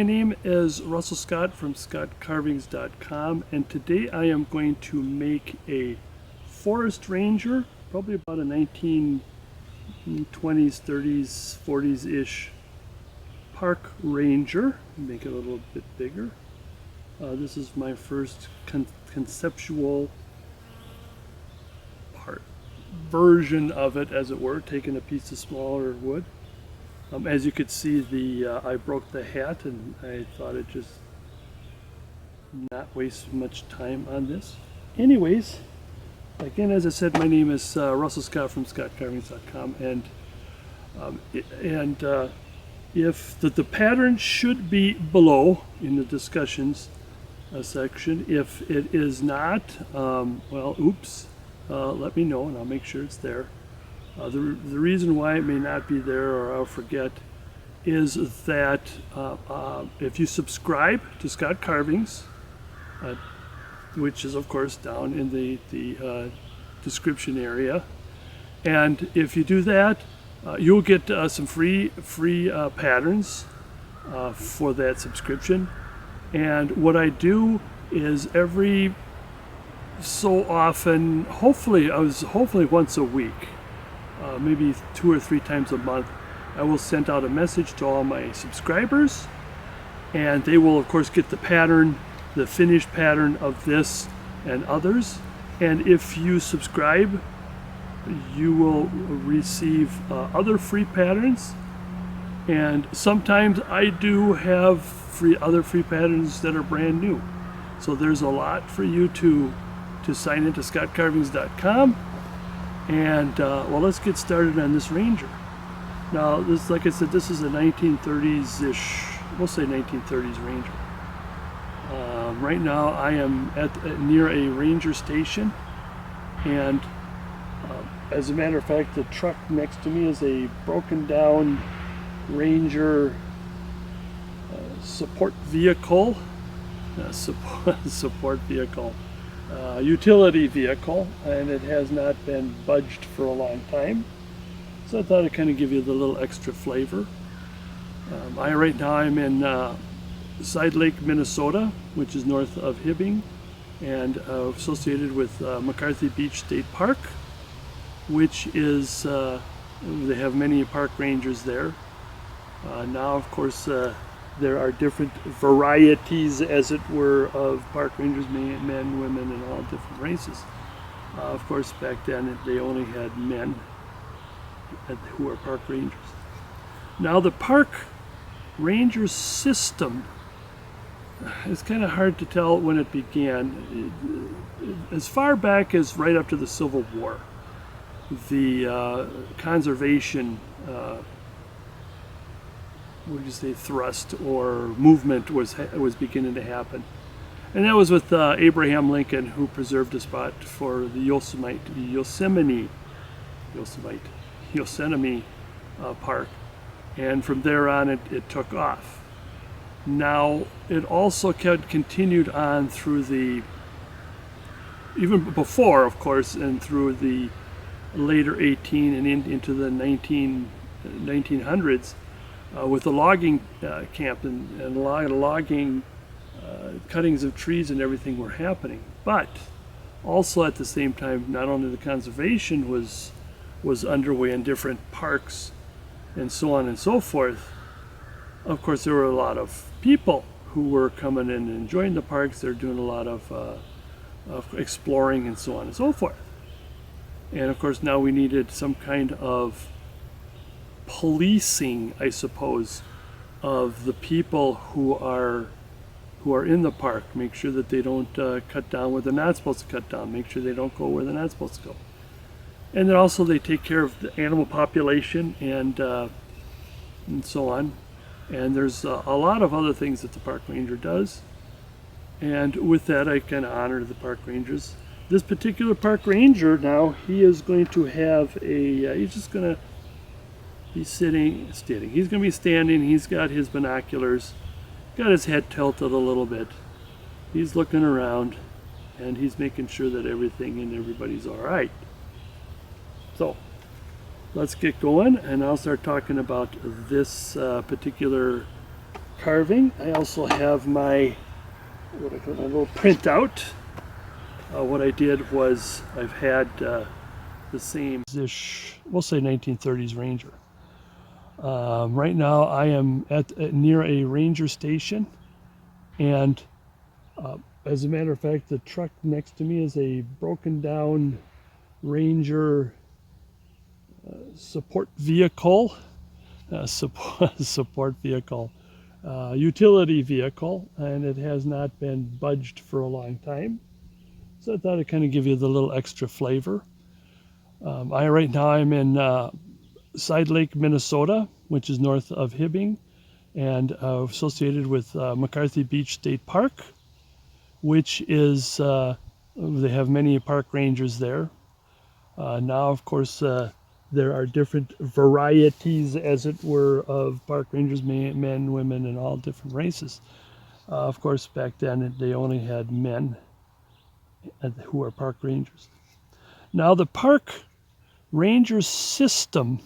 name is Russell Scott from scottcarvings.com, and today I am going to make a forest ranger, probably about a 1920s, 30s, 40s-ish park ranger. Make it a little bit bigger. This is my first conceptual version of it, as it were, taking a piece of smaller wood. As you could see, I broke the hat, and I thought I'd just not waste much time on this. Anyways, again, as I said, my name is Russell Scott from scottcarvings.com, and if the pattern should be below in the discussions section. If it is not, well, oops, let me know and I'll make sure it's there. The reason why it may not be there, or I'll forget, is that if you subscribe to Scott Carvings, which is of course down in the description area, and if you do that, you'll get some free patterns for that subscription. And what I do is every so often, hopefully once a week, maybe 2 or 3 times a month, I will send out a message to all my subscribers, and they will of course get the pattern, the finished pattern of this and others. And if you subscribe, you will receive other free patterns, and sometimes I do have other free patterns that are brand new. So there's a lot for you to sign into scottcarvings.com. And well, let's get started on this ranger. Now, this, like I said, this is a 1930s-ish, we'll say 1930s ranger. Right now I am near a ranger station, and as a matter of fact, the truck next to me is a broken down ranger support vehicle, utility vehicle, and it has not been budged for a long time. So I thought I'd kind of give you the little extra flavor. Right now I'm in Side Lake, Minnesota, which is north of Hibbing, and associated with McCarthy Beach State Park, which is, they have many park rangers there. Now, of course, there are different varieties, as it were, of park rangers, men, women, and all different races. Of course, back then they only had men who were park rangers. Now, the park ranger system, it's kind of hard to tell when it began. As far back as right after the Civil War, the conservation thrust or movement was beginning to happen, and that was with Abraham Lincoln, who preserved a spot for the Yosemite Park, and from there on it took off. Now, it also continued on through even before, of course, and through the later 18 and into the 1900s. With the logging camp and a lot of logging, cuttings of trees and everything were happening. But also at the same time, not only the conservation was underway in different parks and so on and so forth. Of course, there were a lot of people who were coming in and enjoying the parks. They're doing a lot of exploring and so on and so forth. And of course, now we needed some kind of policing, I suppose, of the people who are in the park. Make sure that they don't cut down where they're not supposed to cut down. Make sure they don't go where they're not supposed to go. And then also they take care of the animal population and so on. And there's a lot of other things that the park ranger does. And with that, I kind of honor the park rangers. This particular park ranger now, he is going to have he's just going to be sitting. He's going to be standing. He's got his binoculars, got his head tilted a little bit. He's looking around, and he's making sure that everything and everybody's all right. So let's get going, and I'll start talking about this particular carving. I also have my little printout. What I did was I've had the same-ish, we'll say 1930s Ranger. Right now I am near a ranger station, and as a matter of fact, the truck next to me is a broken down ranger support vehicle, support vehicle, utility vehicle, and it has not been budged for a long time. So I thought I'd kind of give you the little extra flavor. Right now I'm in Side Lake, Minnesota, which is north of Hibbing, and associated with McCarthy Beach State Park, which is, they have many park rangers there. Now, of course, there are different varieties, as it were, of park rangers, men, women, and all different races. Of course, back then they only had men who are park rangers. Now, the park ranger system,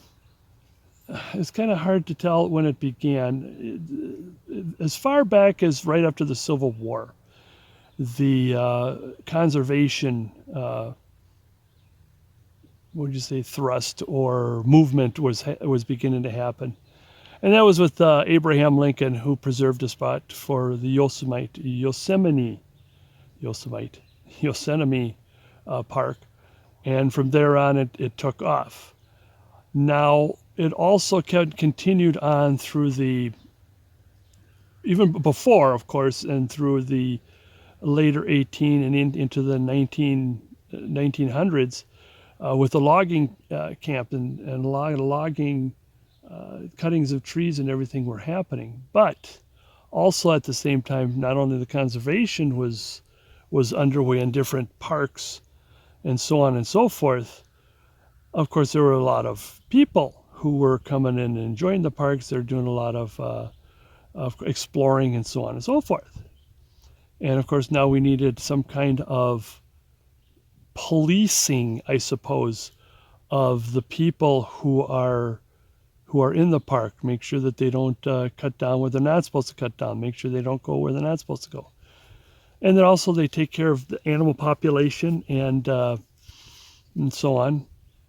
it's kind of hard to tell when it began. As far back as right after the Civil War, the conservation, thrust or movement was beginning to happen. And that was with Abraham Lincoln, who preserved a spot for the Yosemite Park. And from there on, it took off. Now, it also continued on through even before, of course, and through the later 18 and into the 1900s with the logging camp and a lot of logging, cuttings of trees and everything were happening. But also at the same time, not only the conservation was underway in different parks and so on and so forth. Of course, there were a lot of people who were coming in and enjoying the parks. They're doing a lot of exploring and so on and so forth. And of course, now we needed some kind of policing, I suppose, of the people who are in the park. Make sure that they don't cut down where they're not supposed to cut down. Make sure they don't go where they're not supposed to go. And then also they take care of the animal population and so on.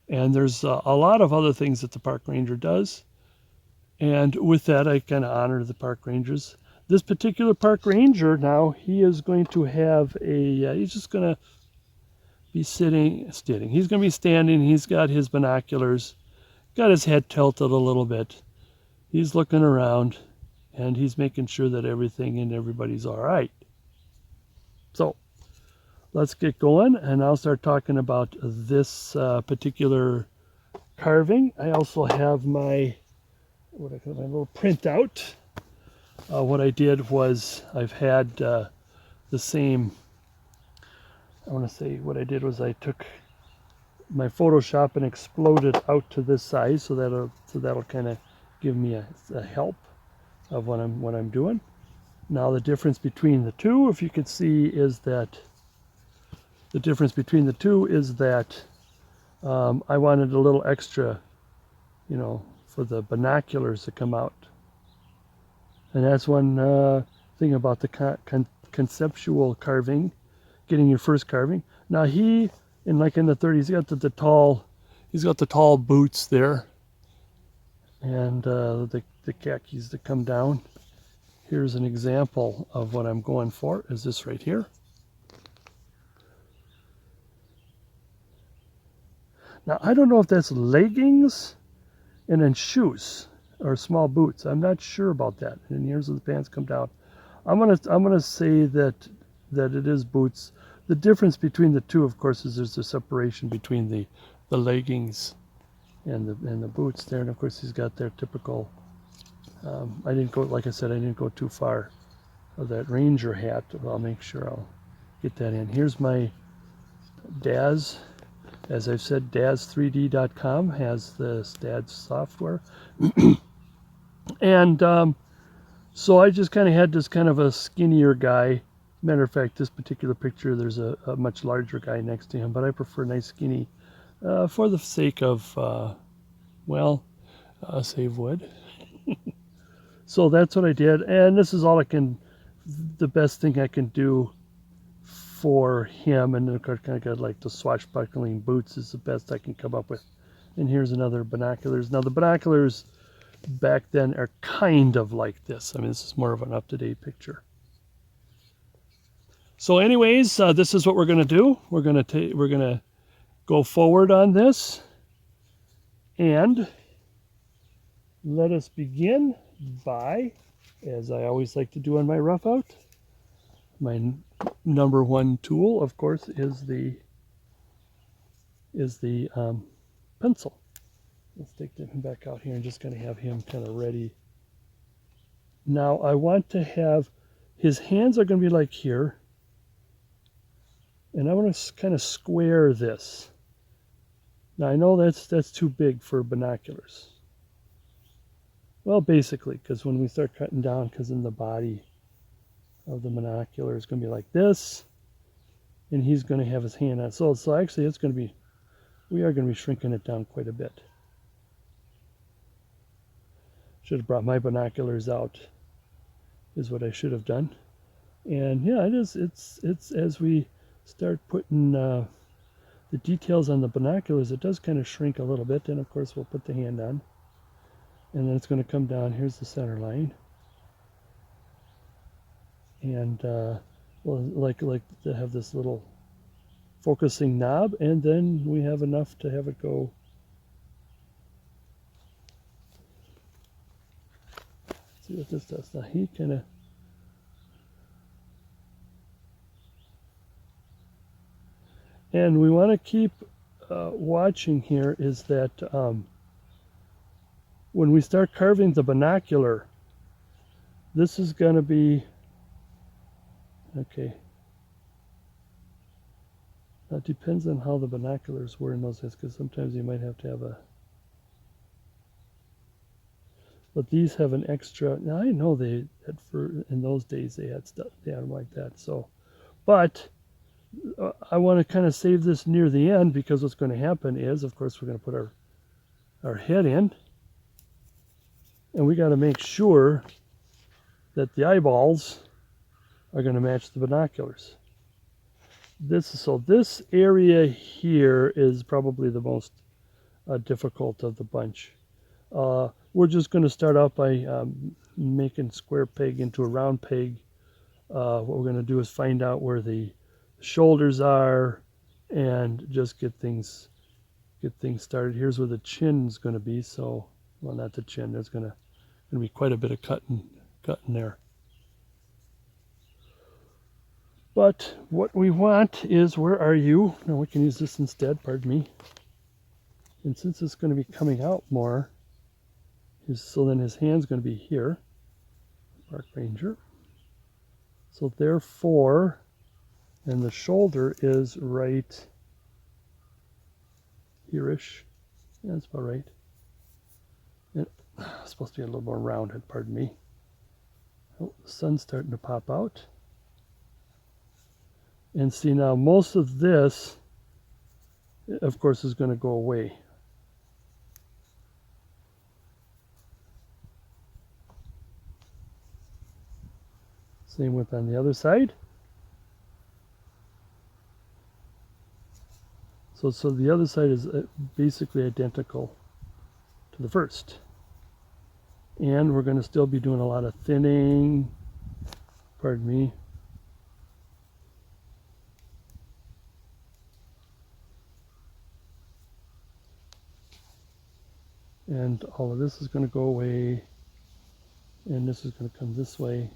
And there's a lot of other things that the park ranger does. And with that, I kind of honor the park rangers. This particular park ranger now, he is going to have he's just going to be sitting. He's going to be standing. He's got his binoculars, got his head tilted a little bit. He's looking around, and he's making sure that everything and everybody's all right. So let's get going, and I'll start talking about this particular carving. I also have my little printout. What I did was I've had the same. What I did was I took my Photoshop and exploded out to this size, so that'll kind of give me a help of what I'm doing. Now the difference between the two, if you can see, is that I wanted a little extra, for the binoculars to come out. And that's one thing about the conceptual carving, getting your first carving. Now in the 30s, he's got the tall boots there, and the khakis that come down. Here's an example of what I'm going for, is this right here. Now, I don't know if that's leggings and then shoes or small boots. I'm not sure about that. And here's where the pants come down. I'm gonna say that it is boots. The difference between the two, of course, is there's a separation between the leggings and the boots there. And of course, he's got their typical. I didn't go too far of that ranger hat. I'll make sure I'll get that in. Here's my DAZ. As I've said, DAZ3D.com has the DAZ software. And so I just kind of had this kind of a skinnier guy. Matter of fact, this particular picture, there's a much larger guy next to him, but I prefer nice skinny for the sake of, save wood. So that's what I did, and this is all the best thing I can do for him. And then of course, kind of got like the swashbuckling boots is the best I can come up with. And here's another binoculars. Now the binoculars back then are kind of like this. I mean, this is more of an up-to-date picture. So anyways, this is what we're going to do. We're going to go forward on this, and let us begin by, as I always like to do on my rough out, my number one tool, of course, is the pencil. Let's take him back out here and just going to have him kind of ready. Now I want to have his hands are going to be like here, and I want to kind of square this. Now I know that's too big for binoculars. Well, basically, because when we start cutting down, because then the body of the binocular is going to be like this, and he's going to have his hand on. So actually, it's going to be, we are going to be shrinking it down quite a bit. Should have brought my binoculars out, is what I should have done. And yeah, it's as we start putting the details on the binoculars, it does kind of shrink a little bit. And of course, we'll put the hand on, and then it's going to come down. Here's the center line, and well, like to have this little focusing knob, and then we have enough to have it go. Let's see what this does. Now he kind of, and we want to keep watching here is that when we start carving the binocular, this is going to be, okay, now it depends on how the binoculars were in those days, because sometimes you might have to have a, but these have an extra, now I know they had, for in those days they had stuff, they had them like that, so, but I want to kind of save this near the end, because what's going to happen is, of course, we're going to put our head in, and we got to make sure that the eyeballs are going to match the binoculars. This area here is probably the most difficult of the bunch. We're just going to start out by making square peg into a round peg. What we're going to do is find out where the shoulders are and just get things started. Here's where the chin is going to be. So, well, not the chin. There's going to be quite a bit of cutting there. But what we want is, where are you? No, we can use this instead. Pardon me. And since it's going to be coming out more, so then his hand's going to be here. Park Ranger. So therefore, and the shoulder is right here-ish. Yeah, that's about right. And it's supposed to be a little more rounded, pardon me. Oh, the sun's starting to pop out. And see, now most of this, of course, is going to go away. Same with on the other side. So the other side is basically identical to the first. And we're going to still be doing a lot of thinning, pardon me. And all of this is going to go away, and this is going to come this way.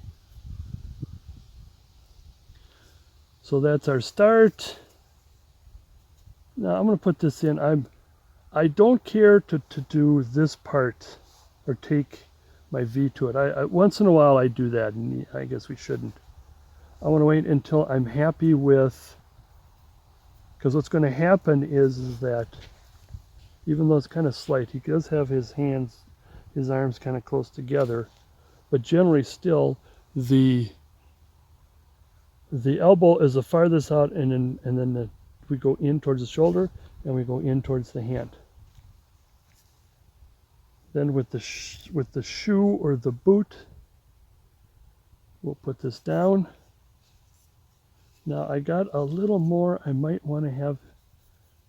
So that's our start. Now I'm going to put this in. I don't care to do this part or take my V to it. I once in a while I do that, and I guess we shouldn't. I want to wait until I'm happy with, because what's going to happen is that even though it's kind of slight, he does have his arms kind of close together, but generally still the elbow is the farthest out, and then we go in towards the shoulder, and we go in towards the hand. Then with the shoe or the boot, we'll put this down. Now I got a little more. I might want to have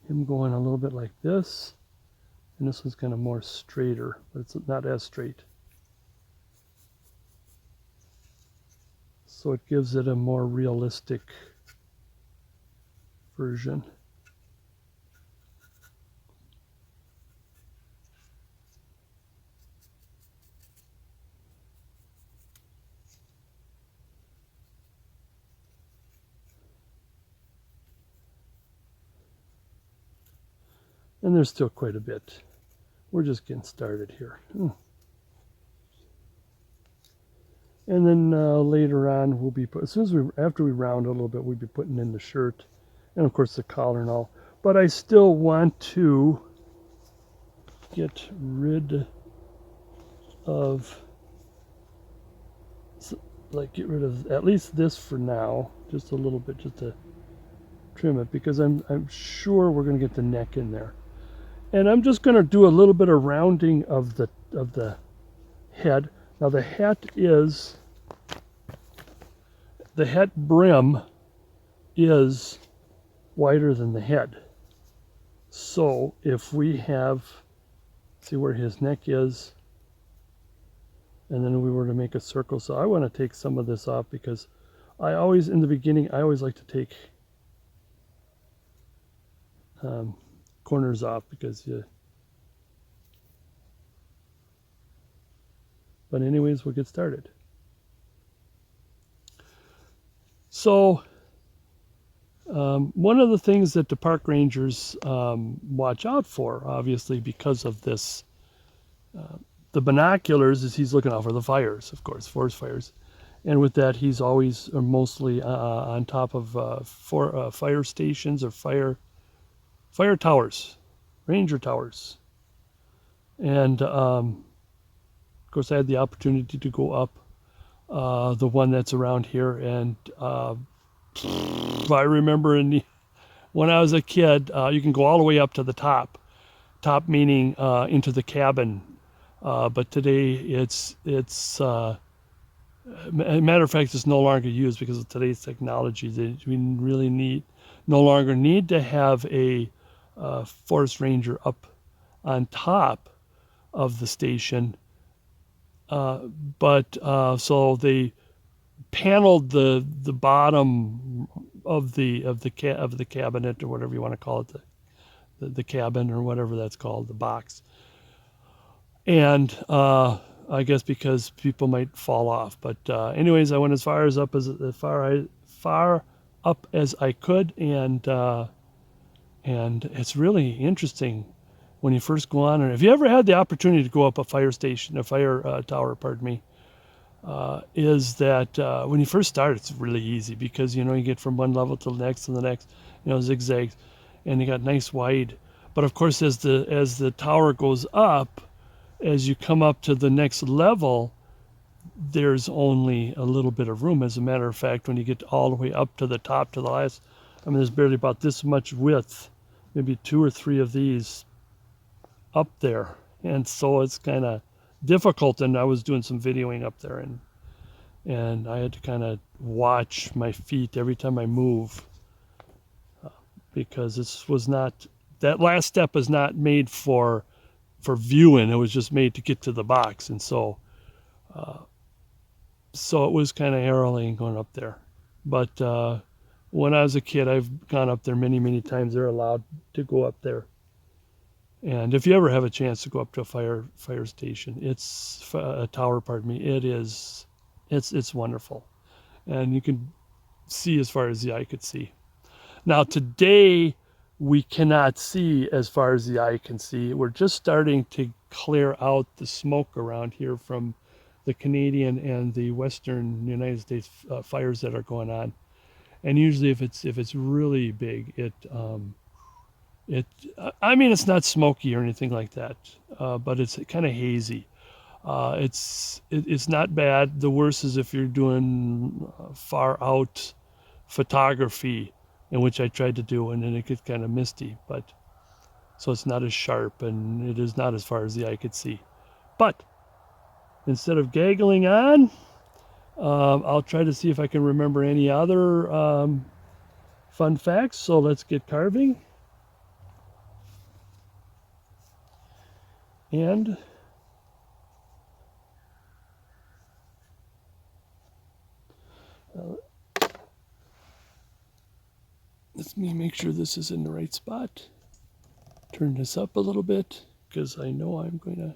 him going a little bit like this. And this one's kind of more straighter, but it's not as straight. So it gives it a more realistic version. And there's still quite a bit. We're just getting started here. And then later on, we'll be as soon as after we round a little bit, we'll be putting in the shirt, and of course the collar and all. But I still want to get rid of, get rid of at least this for now, just a little bit, just to trim it, because I'm sure we're going to get the neck in there. And I'm just going to do a little bit of rounding of the head. Now the hat brim is wider than the head. So if we have, see where his neck is, and then we were to make a circle. So I want to take some of this off, because I always, in the beginning, I always like to take corners off, because but anyways, we'll get started. So one of the things that the park rangers watch out for, obviously because of this, the binoculars, is he's looking out for the fires, of course, forest fires. And with that, he's always mostly on top of fire stations or fire towers, ranger towers. And of course, I had the opportunity to go up the one that's around here, and I remember when I was a kid, you can go all the way up to the top meaning into the cabin, but today it's a matter of fact, it's no longer used because of today's technology. We really no longer need to have a forest ranger up on top of the station, but so they paneled the bottom of the cabinet, or whatever you want to call it, the cabin, or whatever that's called, the box. And I guess because people might fall off. But anyways, I went as far up as I could, and it's really interesting when you first go on. And if you ever had the opportunity to go up a fire tower, pardon me, is that when you first start, it's really easy, because you get from one level to the next and the next, zigzags, and you got nice wide. But of course, as the tower goes up, as you come up to the next level, there's only a little bit of room. As a matter of fact, when you get all the way up to the top, to the last, there's barely about this much width, maybe 2 or 3 of these up there. And so it's kind of difficult. And I was doing some videoing up there, and I had to kind of watch my feet every time I move, because that last step is not made for viewing. It was just made to get to the box. And so it was kind of harrowing going up there. But when I was a kid, I've gone up there many times. They're allowed to go up there. And if you ever have a chance to go up to a fire station, it's a tower, pardon me, it's wonderful. And you can see as far as the eye could see. Now today, we cannot see as far as the eye can see. We're just starting to clear out the smoke around here from the Canadian and the Western United States fires that are going on. And usually, if it's really big, it's not smoky or anything like that, but it's kind of hazy. It's not bad. The worst is if you're doing far out photography, in which I tried to do, and then it gets kind of misty, but so it's not as sharp, and it is not as far as the eye could see. But instead of gaggling on, I'll try to see if I can remember any other fun facts. So let's get carving. And let me make sure this is in the right spot. Turn this up a little bit because I know I'm going to.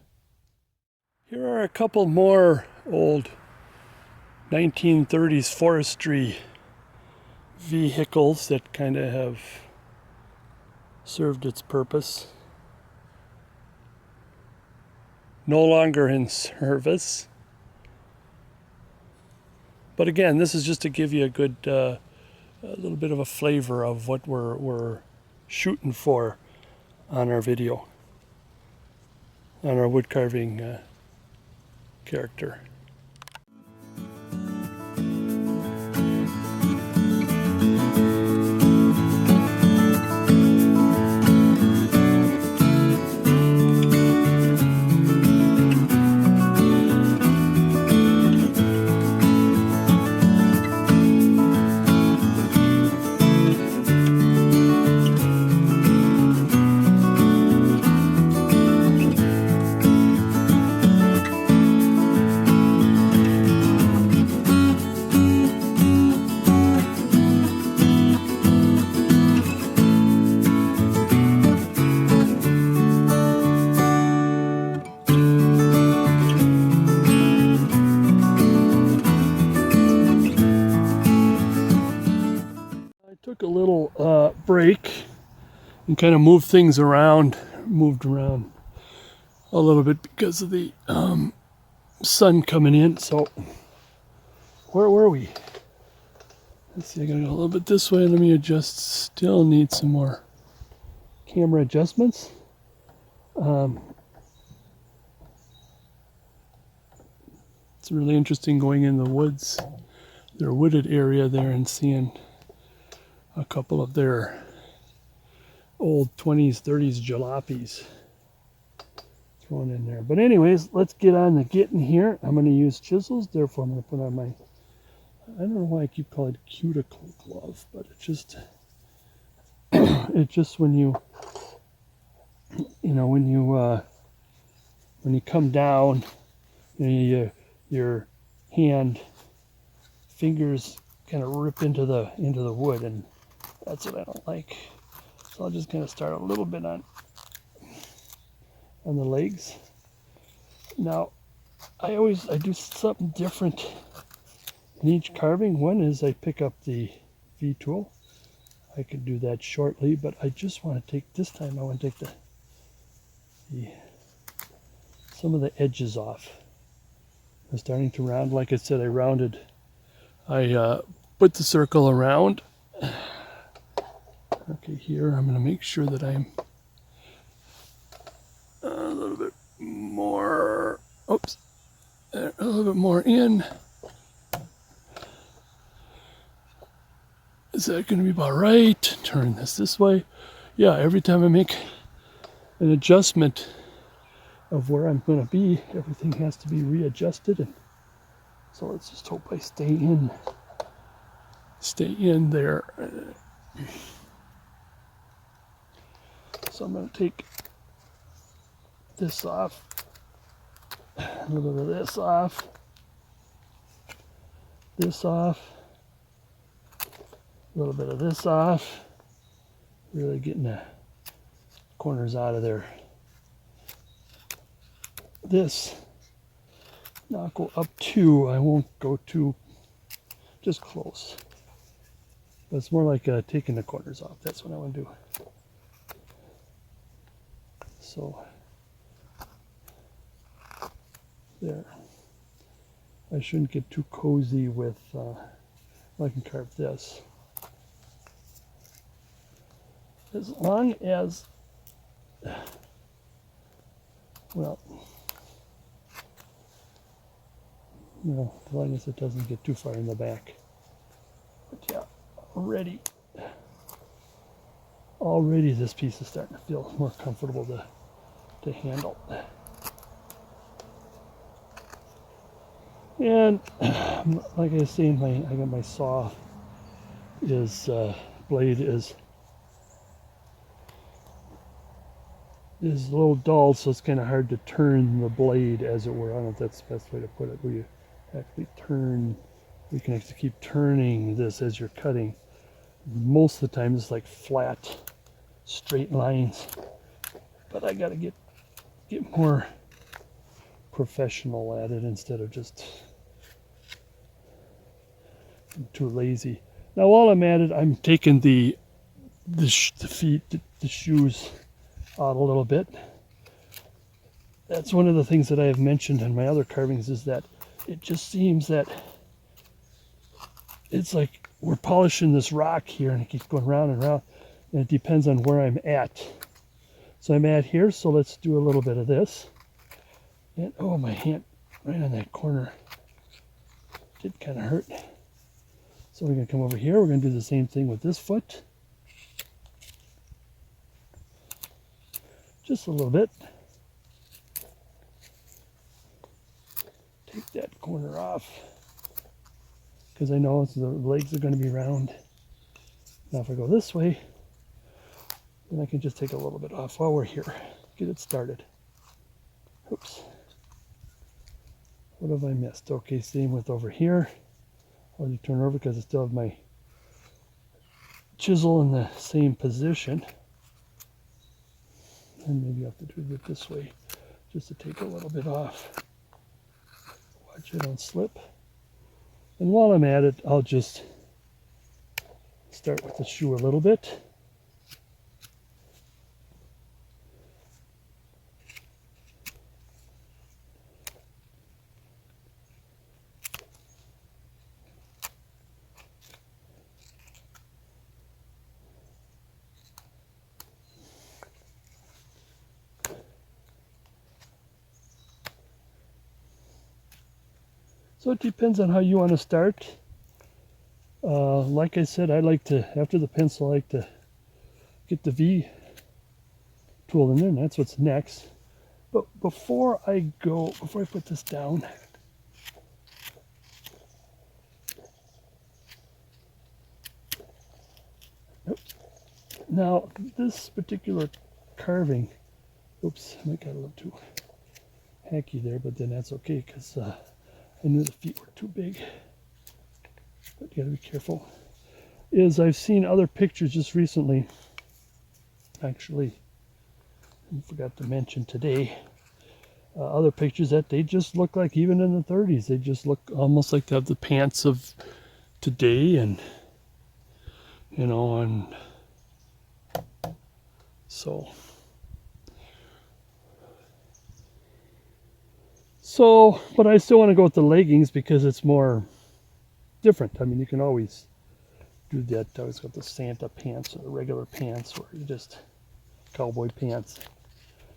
Here are a couple more old 1930s forestry vehicles that kind of have served its purpose. No longer in service. But again, this is just to give you a good, a little bit of a flavor of what we're shooting for on our video, on our wood carving character. Took a little break and kind of moved around a little bit because of the sun coming in. So where were we? Let's see, I gotta go a little bit this way. Let me adjust. Still need some more camera adjustments. It's really interesting going in the woods, their wooded area there, and seeing a couple of their old 20s, 30s jalopies thrown in there. But anyways, let's get on to getting here. I'm going to use chisels. Therefore, I'm going to put on my, I don't know why I keep calling it cuticle glove, but it just, it's just when you know, when you come down, your hand fingers kind of rip into the wood, and that's what I don't like. So I'll just kind of start a little bit on the legs. Now, I do something different in each carving. One is I pick up the V tool. I could do that shortly, but I just want to take, this time I want to take some of the edges off. I'm starting to round. Like I said, I put the circle around. Okay, here I'm going to make sure that I'm a little bit more, oops, a little bit more in. Is that going to be about right? Turn this way. Yeah, every time I make an adjustment of where I'm going to be, everything has to be readjusted. And so let's just hope I stay in there. So I'm going to take this off, a little bit of this off, a little bit of this off, really getting the corners out of there. This, not go up too, I won't go too, just close. But it's more like taking the corners off. That's what I want to do. So, there. I shouldn't get too cozy with, I can carve this. As long as, well, as long as it doesn't get too far in the back. But yeah, already this piece is starting to feel more comfortable to handle. And like I was saying, I got my saw blade is a little dull, so it's kind of hard to turn the blade, as it were. I don't know if that's the best way to put it, where you actually turn. You can actually keep turning this as you're cutting. Most of the time it's like flat, straight lines. But I gotta get more professional at it instead of just too lazy. Now while I'm at it, I'm taking the shoes out a little bit. That's one of the things that I have mentioned in my other carvings, is that it just seems that it's like we're polishing this rock here and it keeps going round and round, and it depends on where I'm at. So I'm at here, so let's do a little bit of this. And oh, my hand right on that corner did kind of hurt. So we're going to come over here. We're going to do the same thing with this foot. Just a little bit. Take that corner off, because I know the legs are going to be round. Now if I go this way, then I can just take a little bit off while we're here. Get it started. Oops. What have I missed? Okay, same with over here. I'll just turn over because I still have my chisel in the same position. And maybe I have to do it this way just to take a little bit off. Watch it don't slip. And while I'm at it, I'll just start with the shoe a little bit. So it depends on how you want to start. Like I said, I like to, after the pencil, I like to get the V tool in there, and that's what's next. But before I put this down, now this particular carving, oops, I got a little too hacky there, but then that's okay, because I knew the feet were too big. But you gotta be careful. Is I've seen other pictures just recently, actually, I forgot to mention today, other pictures that they just look like, even in the 30s, they just look almost like they have the pants of today, and you know, and so but I still want to go with the leggings because it's more different. I mean, you can always do that. I always got the Santa pants or the regular pants, or you just cowboy pants.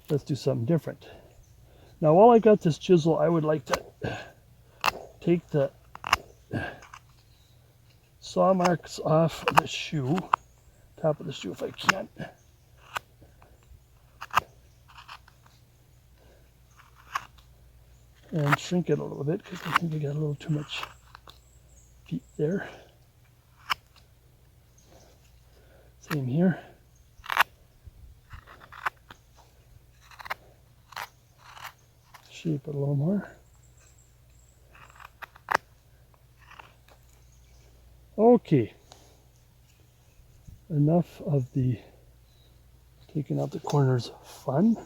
Let's do something different. Now, while I got this chisel, I would like to take the saw marks off the shoe, top of the shoe if I can. And shrink it a little bit because I think I got a little too much feet there. Same here. Shape it a little more. Okay. Enough of the taking out the corners fun.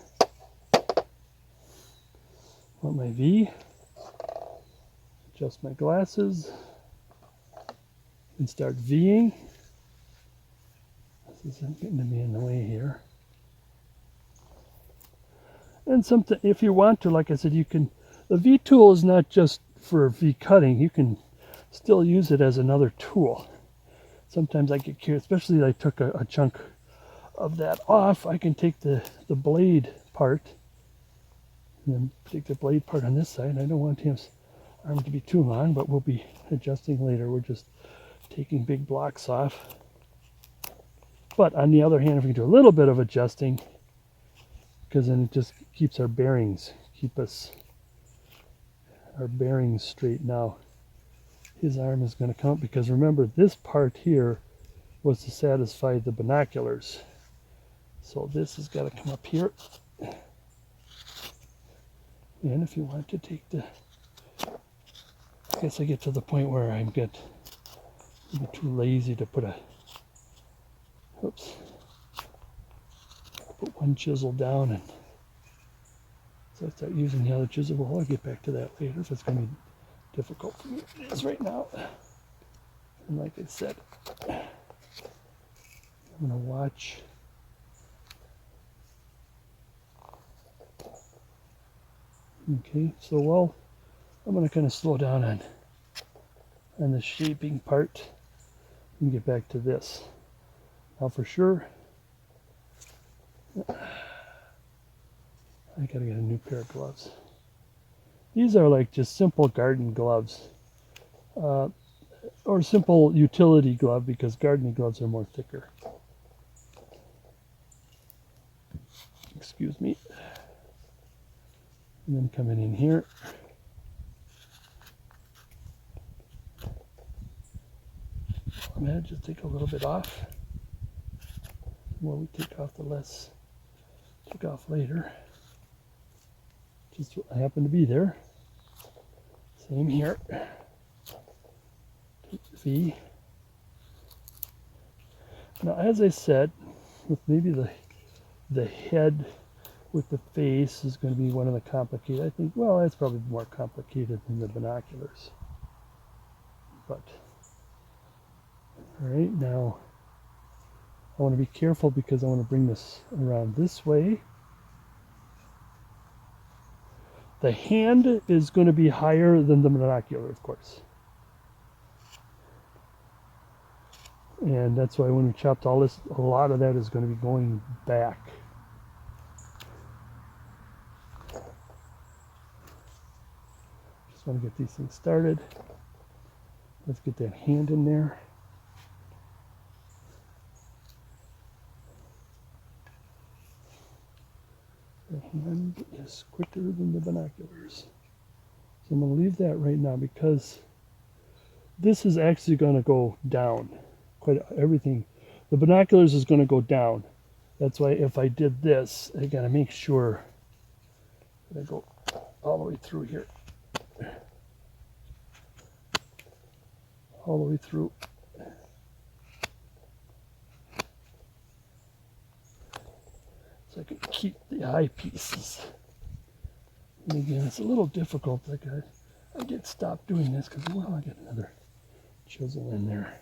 Want my V. Adjust my glasses. And start V'ing. This isn't getting to be in the way here. And something, if you want to, like I said, you can, the V tool is not just for V cutting. You can still use it as another tool. Sometimes I get curious, especially I took a chunk of that off. I can take the blade part and then take the blade part on this side. I don't want his arm to be too long, but we'll be adjusting later. We're just taking big blocks off. But on the other hand, if we can do a little bit of adjusting, because then it just keeps our bearings, keep us our bearings straight now. His arm is going to come up because remember this part here was to satisfy the binoculars. So this has got to come up here. And if you want to take the, I guess I get to the point where I'm too lazy to put put one chisel down, and so I start using the other chisel. Well, I'll get back to that later if it's going to be difficult for me. It is right now. And like I said, I'm going to watch. Okay, so well, I'm going to kind of slow down on the shaping part and get back to this. Now for sure, I got to get a new pair of gloves. These are like just simple garden gloves, or simple utility glove, because gardening gloves are more thicker. Excuse me. And then coming in here. I'm going to just take a little bit off. The more we take off, the less take off later. Just happen to be there. Same here. Take the V. Now, as I said, with maybe the head with the face is going to be one of the complicated. I think, well, that's probably more complicated than the binoculars. But, all right, now I want to be careful because I want to bring this around this way. The hand is going to be higher than the binocular, of course. And that's why when we chopped all this, a lot of that is going to be going back. Just want to get these things started. Let's get that hand in there. The hand is quicker than the binoculars. So I'm going to leave that right now because this is actually going to go down. Quite everything. The binoculars is going to go down. That's why if I did this, I got to make sure that I go all the way through here. All the way through. So I can keep the eyepieces. And again, it's a little difficult. I get stopped doing this because, well, I get another chisel in there.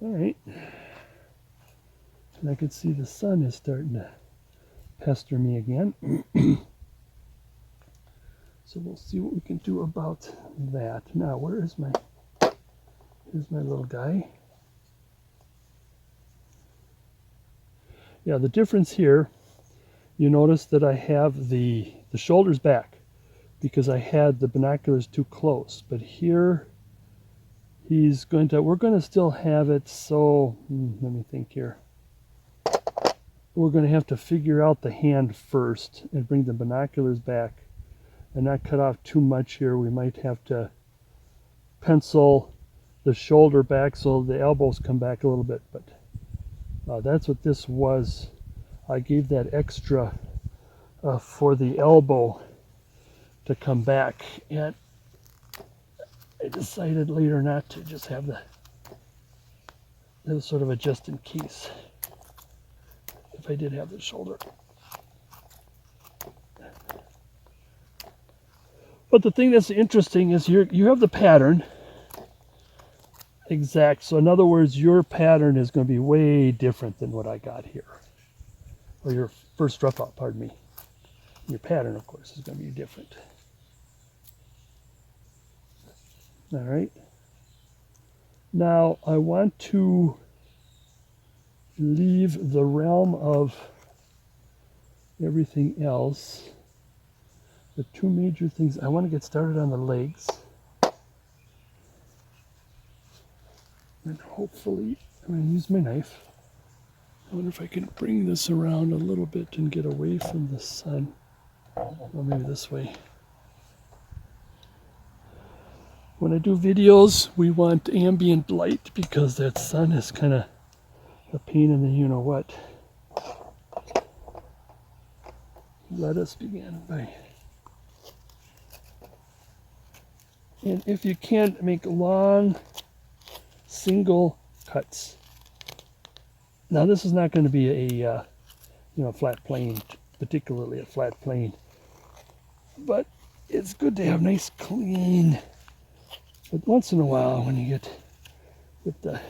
All right. And I can see the sun is starting to pester me again. So we'll see what we can do about that. Now, here's my little guy. Yeah, the difference here, you notice that I have the shoulders back because I had the binoculars too close. But here, we're going to still have it, so let me think here. We're going to have to figure out the hand first and bring the binoculars back and not cut off too much here. We might have to pencil the shoulder back so the elbows come back a little bit, but that's what this was. I gave that extra for the elbow to come back, and I decided later not to, just have that was sort of a just in case if I did have the shoulder. But the thing that's interesting is you have the pattern exact. So in other words, your pattern is going to be way different than what I got here. Or your first rough out, pardon me. Your pattern, of course, is going to be different. All right. Now I want to leave the realm of everything else. The two major things, I want to get started on the legs. And hopefully, I'm going to use my knife. I wonder if I can bring this around a little bit and get away from the sun. Well, maybe this way. When I do videos, we want ambient light because that sun is kind of a pain in the you-know-what. Let us begin by... And if you can't make long, single cuts. Now this is not going to be a flat plane, particularly a flat plane. But it's good to have nice, clean. But once in a while, when you get with the,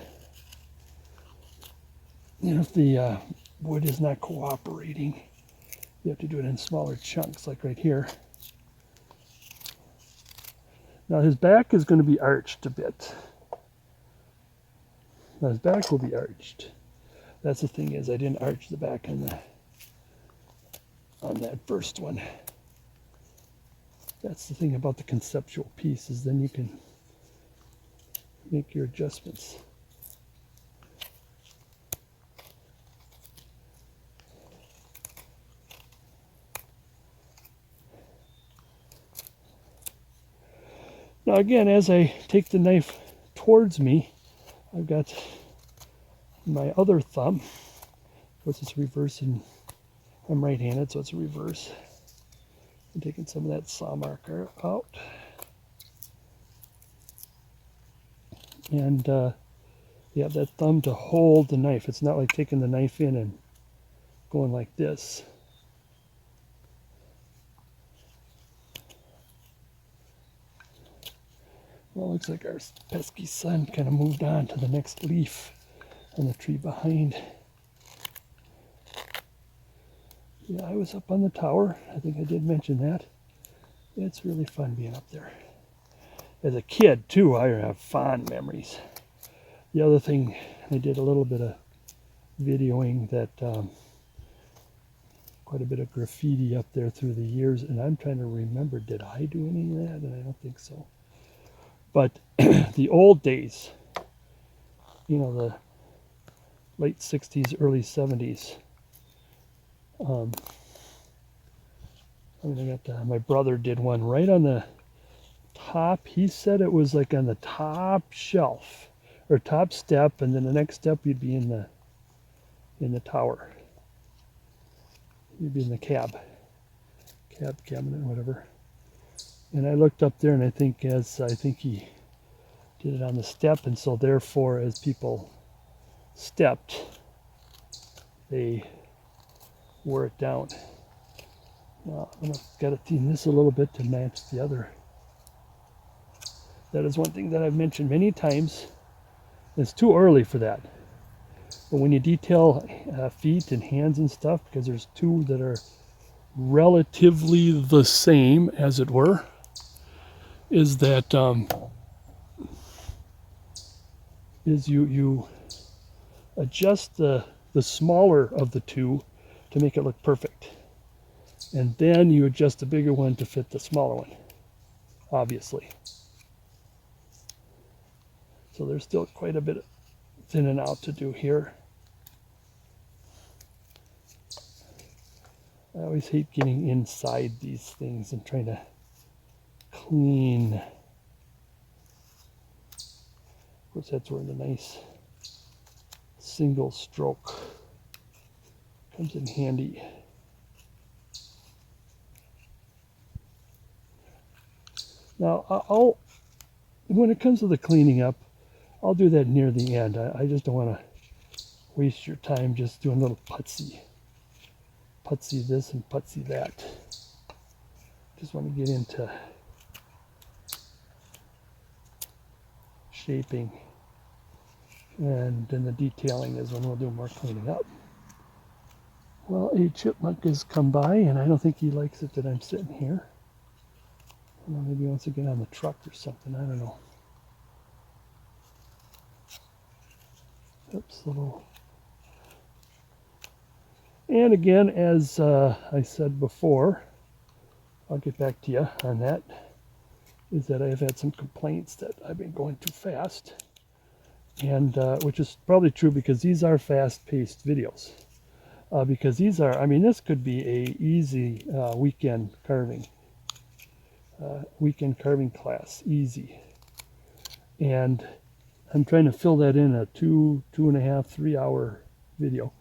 if the wood is not cooperating, you have to do it in smaller chunks, like right here. Now his back is going to be arched a bit. Now his back will be arched. That's the thing, is I didn't arch the back on that first one. That's the thing about the conceptual piece, is then you can make your adjustments. Now again, as I take the knife towards me, I've got my other thumb. Of course, it's reversing. I'm right-handed, so it's a reverse. I'm taking some of that saw marker out. And you have that thumb to hold the knife. It's not like taking the knife in and going like this. Well, it looks like our pesky sun kind of moved on to the next leaf on the tree behind. Yeah, I was up on the tower. I think I did mention that. It's really fun being up there. As a kid, too, I have fond memories. The other thing, I did a little bit of videoing that, quite a bit of graffiti up there through the years, and I'm trying to remember, did I do any of that? And I don't think so. But the old days, the late 60s, early 70s, my brother did one right on the top. He said it was like on the top shelf or top step, and then the next step you'd be in the tower. You'd be in the cab cabinet, whatever. And I looked up there, and I think he did it on the step, and so therefore, as people stepped, they wore it down. Now I'm gonna gotta tune this a little bit to match the other. That is one thing that I've mentioned many times. It's too early for that. But when you detail feet and hands and stuff, because there's two that are relatively the same, as it were, is that you adjust the smaller of the two to make it look perfect. And then you adjust the bigger one to fit the smaller one, obviously. So there's still quite a bit of thinning out to do here. I always hate getting inside these things and trying to clean. Of course, that's where the nice single stroke comes in handy. Now, when it comes to the cleaning up, I'll do that near the end. I just don't want to waste your time just doing a little putsy this and putsy that. Just want to get into shaping, and then the detailing is when we'll do more cleaning up. Well, a chipmunk has come by, and I don't think he likes it that I'm sitting here. Well, maybe he wants to get on the truck or something, I don't know. Oops, little. And again, as I said before, I'll get back to you on that, is that I've had some complaints that I've been going too fast. and which is probably true because these are fast-paced videos. Because these are, I mean, this could be a easy weekend carving class, easy. And I'm trying to fill that in a 2.5, 3 hour video.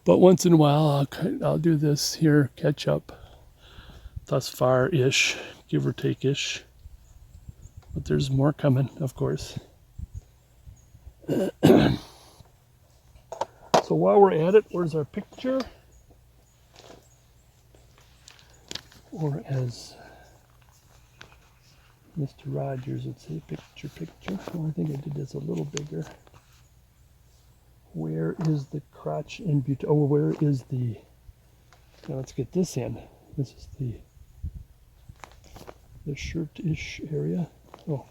But once in a while, I'll do this here, catch up, thus far-ish, give or take-ish. But there's more coming, of course. So while we're at it, where's our picture? Or as Mr. Rogers would say, picture, picture. Oh, I think I did this a little bigger. Where is the crotch and beauty? Oh, where is the... Now let's get this in. This is the shirt-ish area. Oh.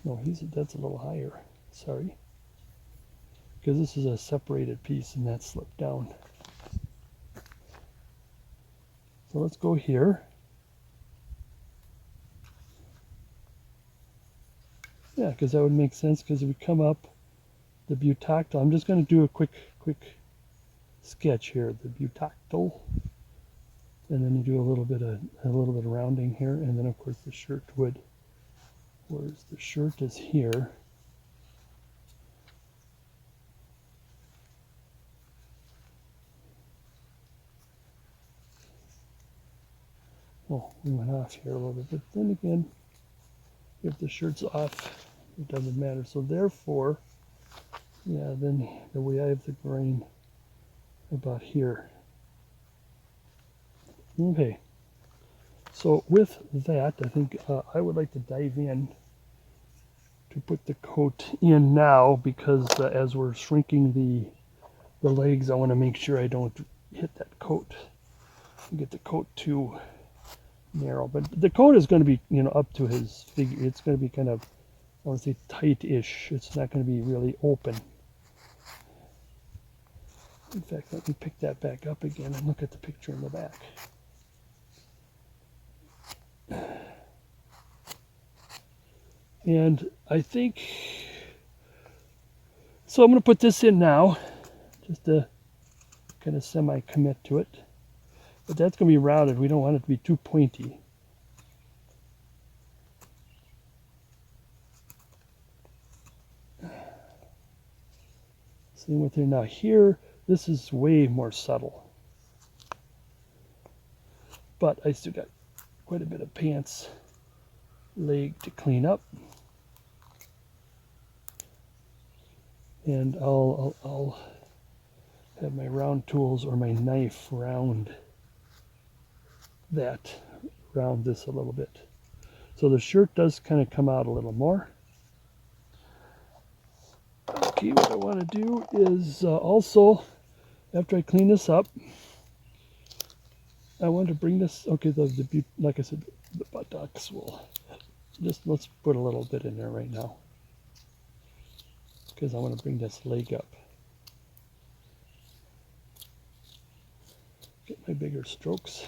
No, that's a little higher. Sorry. Because this is a separated piece and that slipped down. So let's go here. Yeah, because that would make sense, because if we come up the butactyl, I'm just going to do a quick sketch here, the butactyl, and then you do a little bit of rounding here, and then of course the shirt would, whereas the shirt is here. Oh, we went off here a little bit, but then again, if the shirt's off, it doesn't matter. So therefore, yeah, then the way I have the grain about here. Okay, so with that, I think I would like to dive in to put the coat in now, because as we're shrinking the legs, I want to make sure I don't hit that coat, get the coat too narrow. But the coat is going to be, you know, up to his figure. It's going to be kind of, I want to say, tight-ish. It's not going to be really open. In fact, let me pick that back up again and look at the picture in the back. And I think, so I'm going to put this in now, just to kind of semi-commit to it. But that's going to be rounded. We don't want it to be too pointy. Same with here. Now here, this is way more subtle. But I still got quite a bit of pants leg to clean up. And I'll have my round tools or my knife round this a little bit. So the shirt does kind of come out a little more. Okay, what I want to do is also, after I clean this up, I want to bring this, okay, like I said, the buttocks will, let's put a little bit in there right now, because I want to bring this leg up. Get my bigger strokes.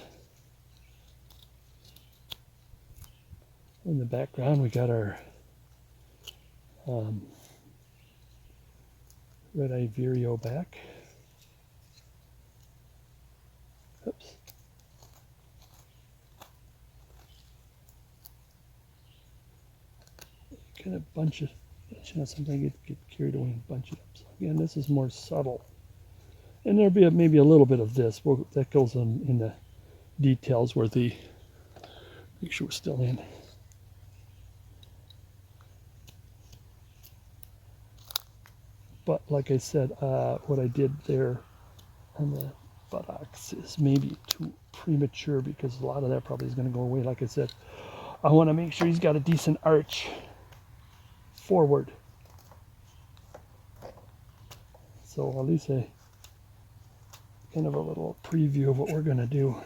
In the background, we got our red-eye vireo back. Oops. Kind of bunch it. Sometimes I get carried away and bunch it up. So again, this is more subtle. And there'll be maybe a little bit of this. Well, that goes in the details where make sure we're still in. But like I said, what I did there on the buttocks is maybe too premature, because a lot of that probably is going to go away. Like I said, I want to make sure he's got a decent arch forward. So at least kind of a little preview of what we're going to do.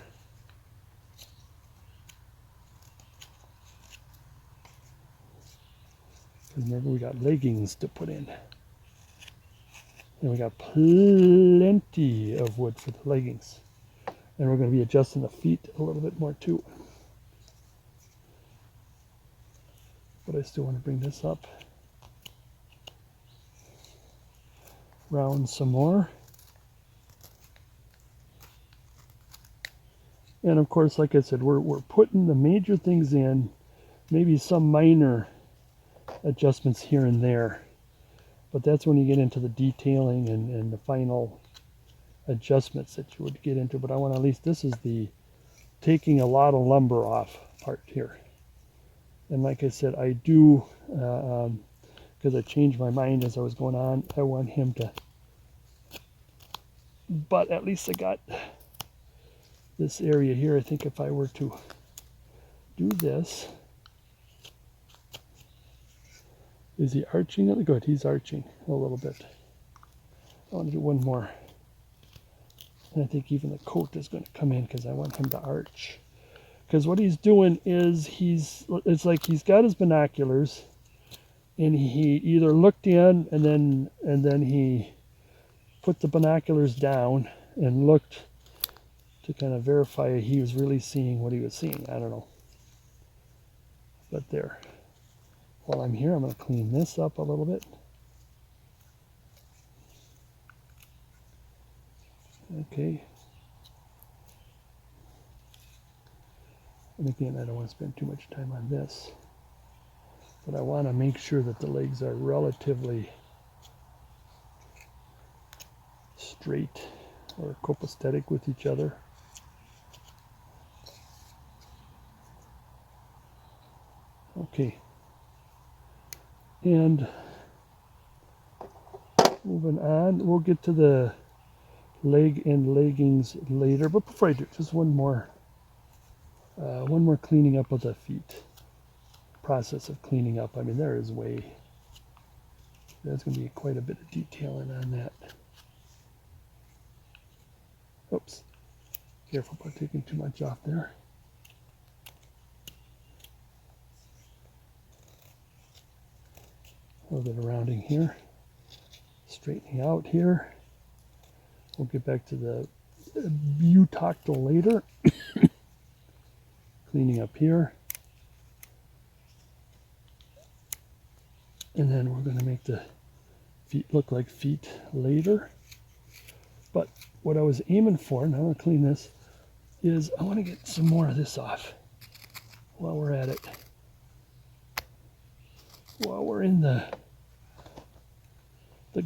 Remember, we got leggings to put in. And we got plenty of wood for the leggings. And we're going to be adjusting the feet a little bit more too. but I still want to bring this up. Round some more. And of course, like I said, we're putting the major things in, maybe some minor adjustments here and there. But that's when you get into the detailing and the final adjustments that you would get into. But I want to, at least this is the taking a lot of lumber off part here. And like I said, I do, because I changed my mind as I was going on, I want him to, but at least I got this area here. I think if I were to do this, is he arching it? Good, he's arching a little bit. I want to do one more. And I think even the coat is going to come in because I want him to arch. Because what he's doing is it's like he's got his binoculars and he either looked in and then he put the binoculars down and looked to kind of verify he was really seeing what he was seeing. I don't know. But there. While I'm here, I'm going to clean this up a little bit. Okay. And again, I don't want to spend too much time on this. But I want to make sure that the legs are relatively straight or copacetic with each other. Okay. And moving on, we'll get to the leg and leggings later. But before I do, just one more cleaning up of the feet. Process of cleaning up. I mean, there's going to be quite a bit of detailing on that. Oops. Careful about taking too much off there. A little bit of rounding here. Straightening out here. We'll get back to the butoctal later. Cleaning up here. And then we're going to make the feet look like feet later. But what I was aiming for, and I'm going to clean this, is I want to get some more of this off while we're at it. While we're in the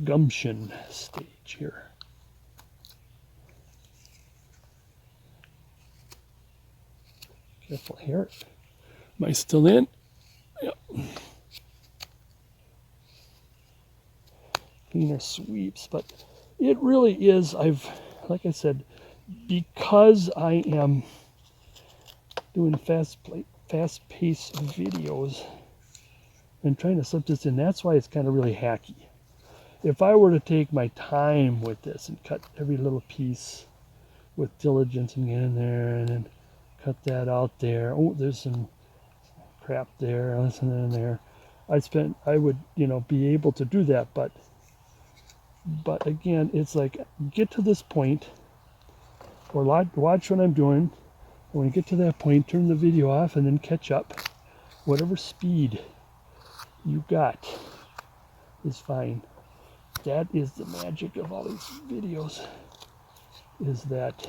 gumption stage here. Careful here. Am I still in? Yep. Cleaner sweeps, but it really is, like I said, because I am doing fast-paced videos and trying to slip this in, that's why it's kind of really hacky. If I were to take my time with this and cut every little piece with diligence and get in there and then cut that out there. Oh, there's some crap there, listen in there. I would, be able to do that, but again, it's like, get to this point, or watch what I'm doing. When you get to that point, turn the video off and then catch up. Whatever speed you got is fine. That is the magic of all these videos, is that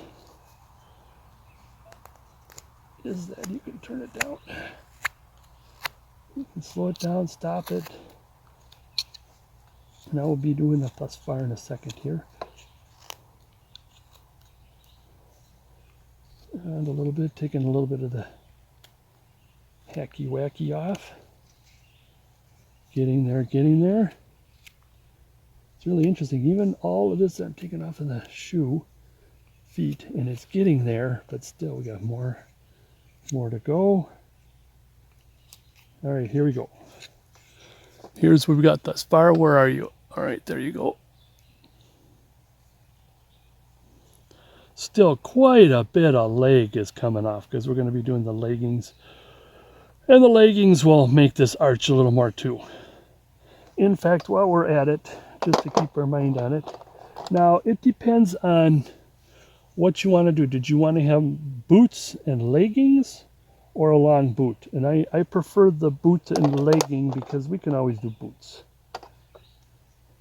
you can turn it down. You can slow it down, stop it. And I will be doing a thus far in a second here. And a little bit, taking a little bit of the hacky wacky off. Getting there. It's really interesting. Even all of this I'm taking off of the shoe feet, and it's getting there, but still we got more to go. All right, here we go. Here's what we got thus far. Where are you? All right, there you go. Still quite a bit of leg is coming off because we're going to be doing the leggings. And the leggings will make this arch a little more too. In fact, while we're at it, just to keep our mind on it, now it depends on what you want to do. Did you want to have boots and leggings? or a long boot. And I prefer the boot and the legging because we can always do boots.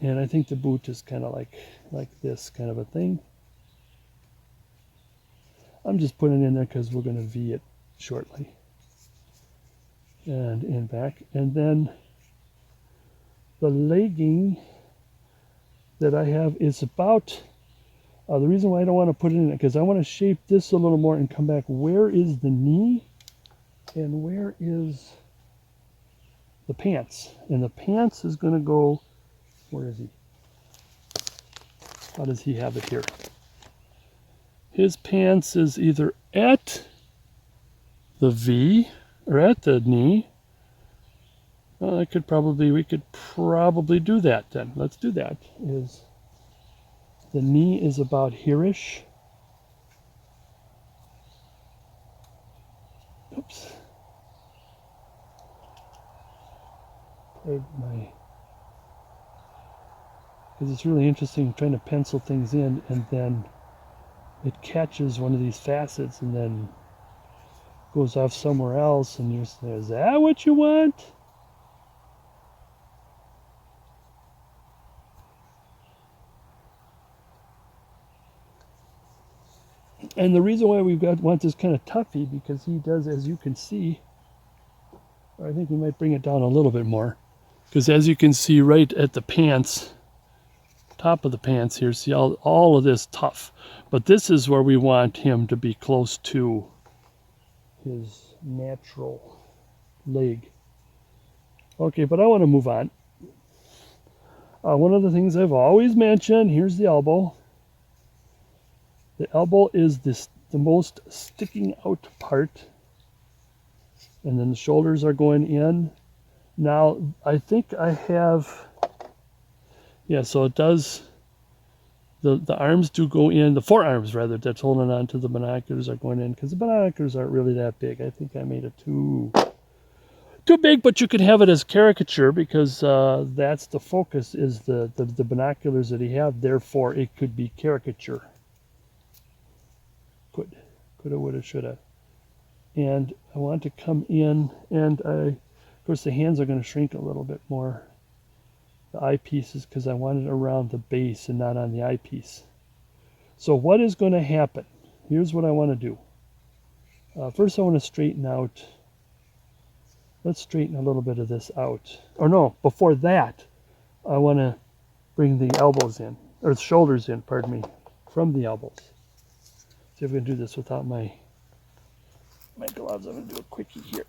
And I think the boot is kind of like this kind of a thing. I'm just putting it in there because we're going to V it shortly. And in back. And then the legging that I have is about, the reason why I don't want to put it in it, because I want to shape this a little more and come back. Where is the knee? And where is the pants? And the pants is going to go, where is he? How does he have it here? His pants is either at the V or at the knee. Well, we could probably do that then. Let's do that. Is the knee is about here-ish. Oops. Because it's really interesting trying to pencil things in, and then it catches one of these facets and then goes off somewhere else, and you're saying, is that what you want? And the reason why want this kind of toughy, because he does, as you can see, I think we might bring it down a little bit more, because as you can see right at the pants, top of the pants here, see all of this tough. But this is where we want him to be close to his natural leg. Okay, but I want to move on. One of the things I've always mentioned, here's the elbow. The elbow is the most sticking out part. And then the shoulders are going in. Now, I think I have, yeah, so it does, the arms do go in, the forearms rather, that's holding on to the binoculars are going in, because the binoculars aren't really that big. I think I made it too big, but you can have it as caricature, because that's the focus, is the binoculars that he have, therefore it could be caricature. Coulda, woulda, shoulda. And I want to come in, and of course the hands are going to shrink a little bit more. The eyepieces, because I want it around the base and not on the eyepiece. So what is going to happen? Here's what I want to do. First I want to straighten out. Let's straighten a little bit of this out. Or no, before that, I want to bring the elbows in, or the shoulders in, pardon me, from the elbows. See if we can do this without my gloves. I'm going to do a quickie here.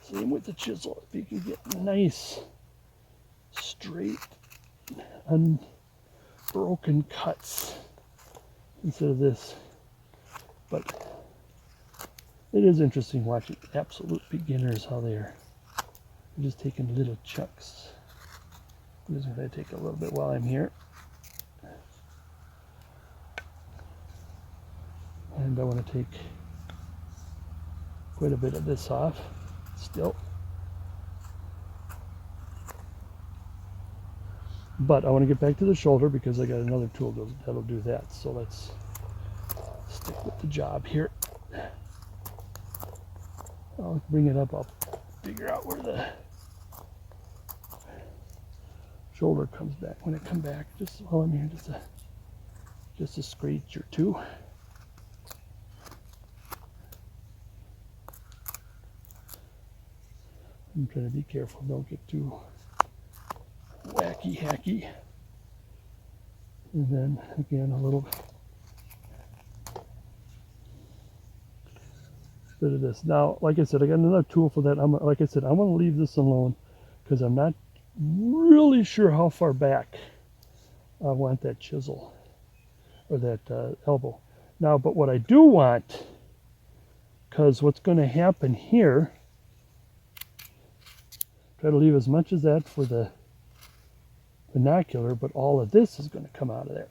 Same with the chisel. If you can get nice, straight, unbroken cuts instead of this. But it is interesting watching absolute beginners, how they're just taking little chunks. I'm just going to take a little bit while I'm here. And I want to take quite a bit of this off still. But I want to get back to the shoulder because I got another tool that'll do that. So let's stick with the job here. I'll bring it up. I'll figure out where the shoulder comes back. When it comes back, just while I'm here, just a scratch or two. I'm trying to be careful, don't get too wacky hacky. And then again, a little bit of this. Now, like I said, I got another tool for that. Like I said, I'm going to leave this alone because I'm not really sure how far back I want that chisel or that elbow. Now, but what I do want, because what's going to happen here, try to leave as much as that for the binocular, but all of this is going to come out of there.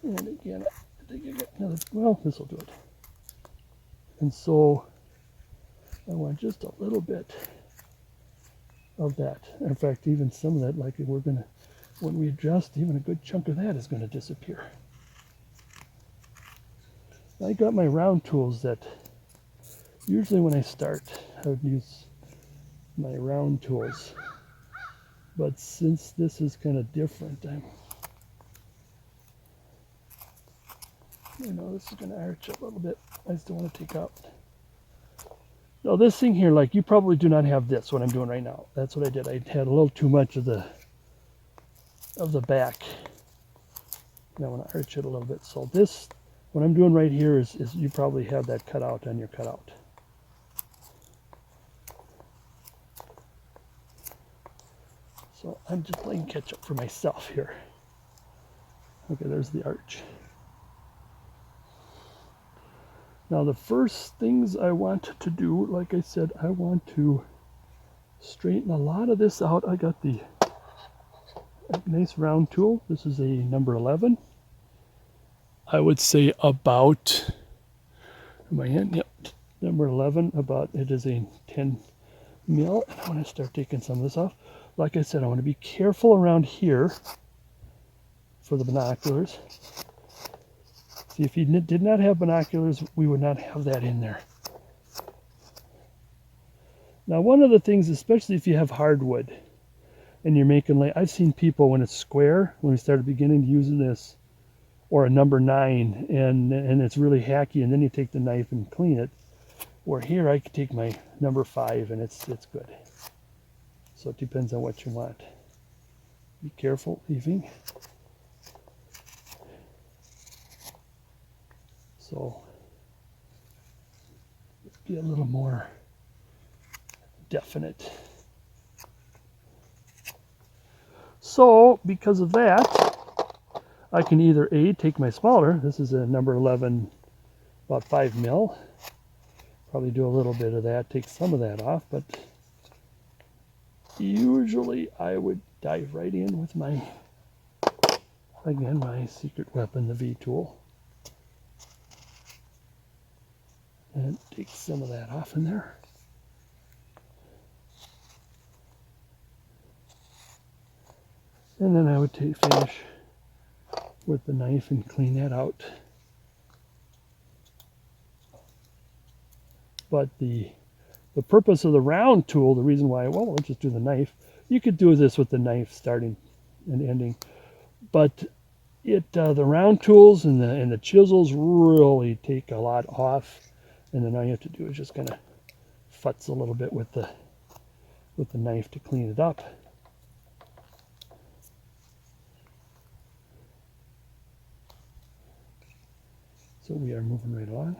And again, I think I got another, well, this will do it. And so I want just a little bit of that. In fact, even some of that, like when we adjust, even a good chunk of that is gonna disappear. I got my round tools that usually when I start, I would use my round tools. But since this is kind of different, this is going to arch a little bit. I still want to take out. Now this thing here, like you probably do not have this, what I'm doing right now. That's what I did. I had a little too much of the back. And I want to arch it a little bit. So this, what I'm doing right here is you probably have that cut out on your cutout. So I'm just playing catch up for myself here. Okay, there's the arch. Now the first things I want to do, like I said, I want to straighten a lot of this out. I got a nice round tool. This is a number 11. I would say about, am I in? Yep, number 11, about, it is a 10 mil. And I want to start taking some of this off. Like I said, I want to be careful around here for the binoculars. See, if you did not have binoculars, we would not have that in there. Now, one of the things, especially if you have hardwood and you're making, like, I've seen people when it's square, when we started beginning using this, or a number 9, and it's really hacky, and then you take the knife and clean it. Where here, I could take my number 5, and it's good. So it depends on what you want. Be careful leaving. So be a little more definite. So because of that, I can either A, take my smaller, this is a number 11, about 5 mil. Probably do a little bit of that, take some of that off, but usually I would dive right in with my, again, my secret weapon, the V tool. And take some of that off in there. And then I would finish with the knife and clean that out. But the purpose of the round tool, the reason why, well, let's just do the knife. You could do this with the knife starting and ending. But the round tools and the chisels really take a lot off. And then all you have to do is just kind of futz a little bit with the knife to clean it up. So we are moving right along.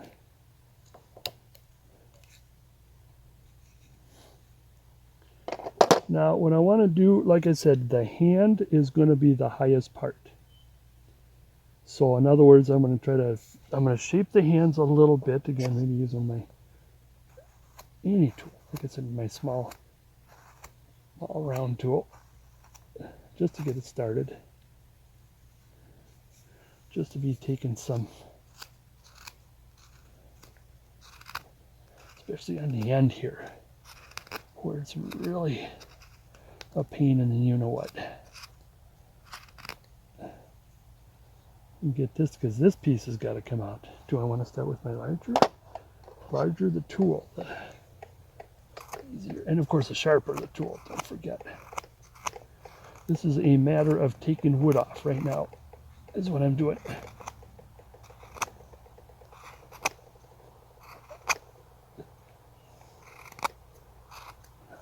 Now what I want to do, like I said, the hand is going to be the highest part. So in other words, I'm going to shape the hands a little bit, again, maybe using my any tool, like I said, my small round tool, just to get it started. Just to be taking some, especially on the end here, where it's really a pain in the you-know-what. Get this, because this piece has got to come out. Do I want to start with my larger the tool, the easier, and of course the sharper the tool, don't forget. This is a matter of taking wood off right now, is what I'm doing.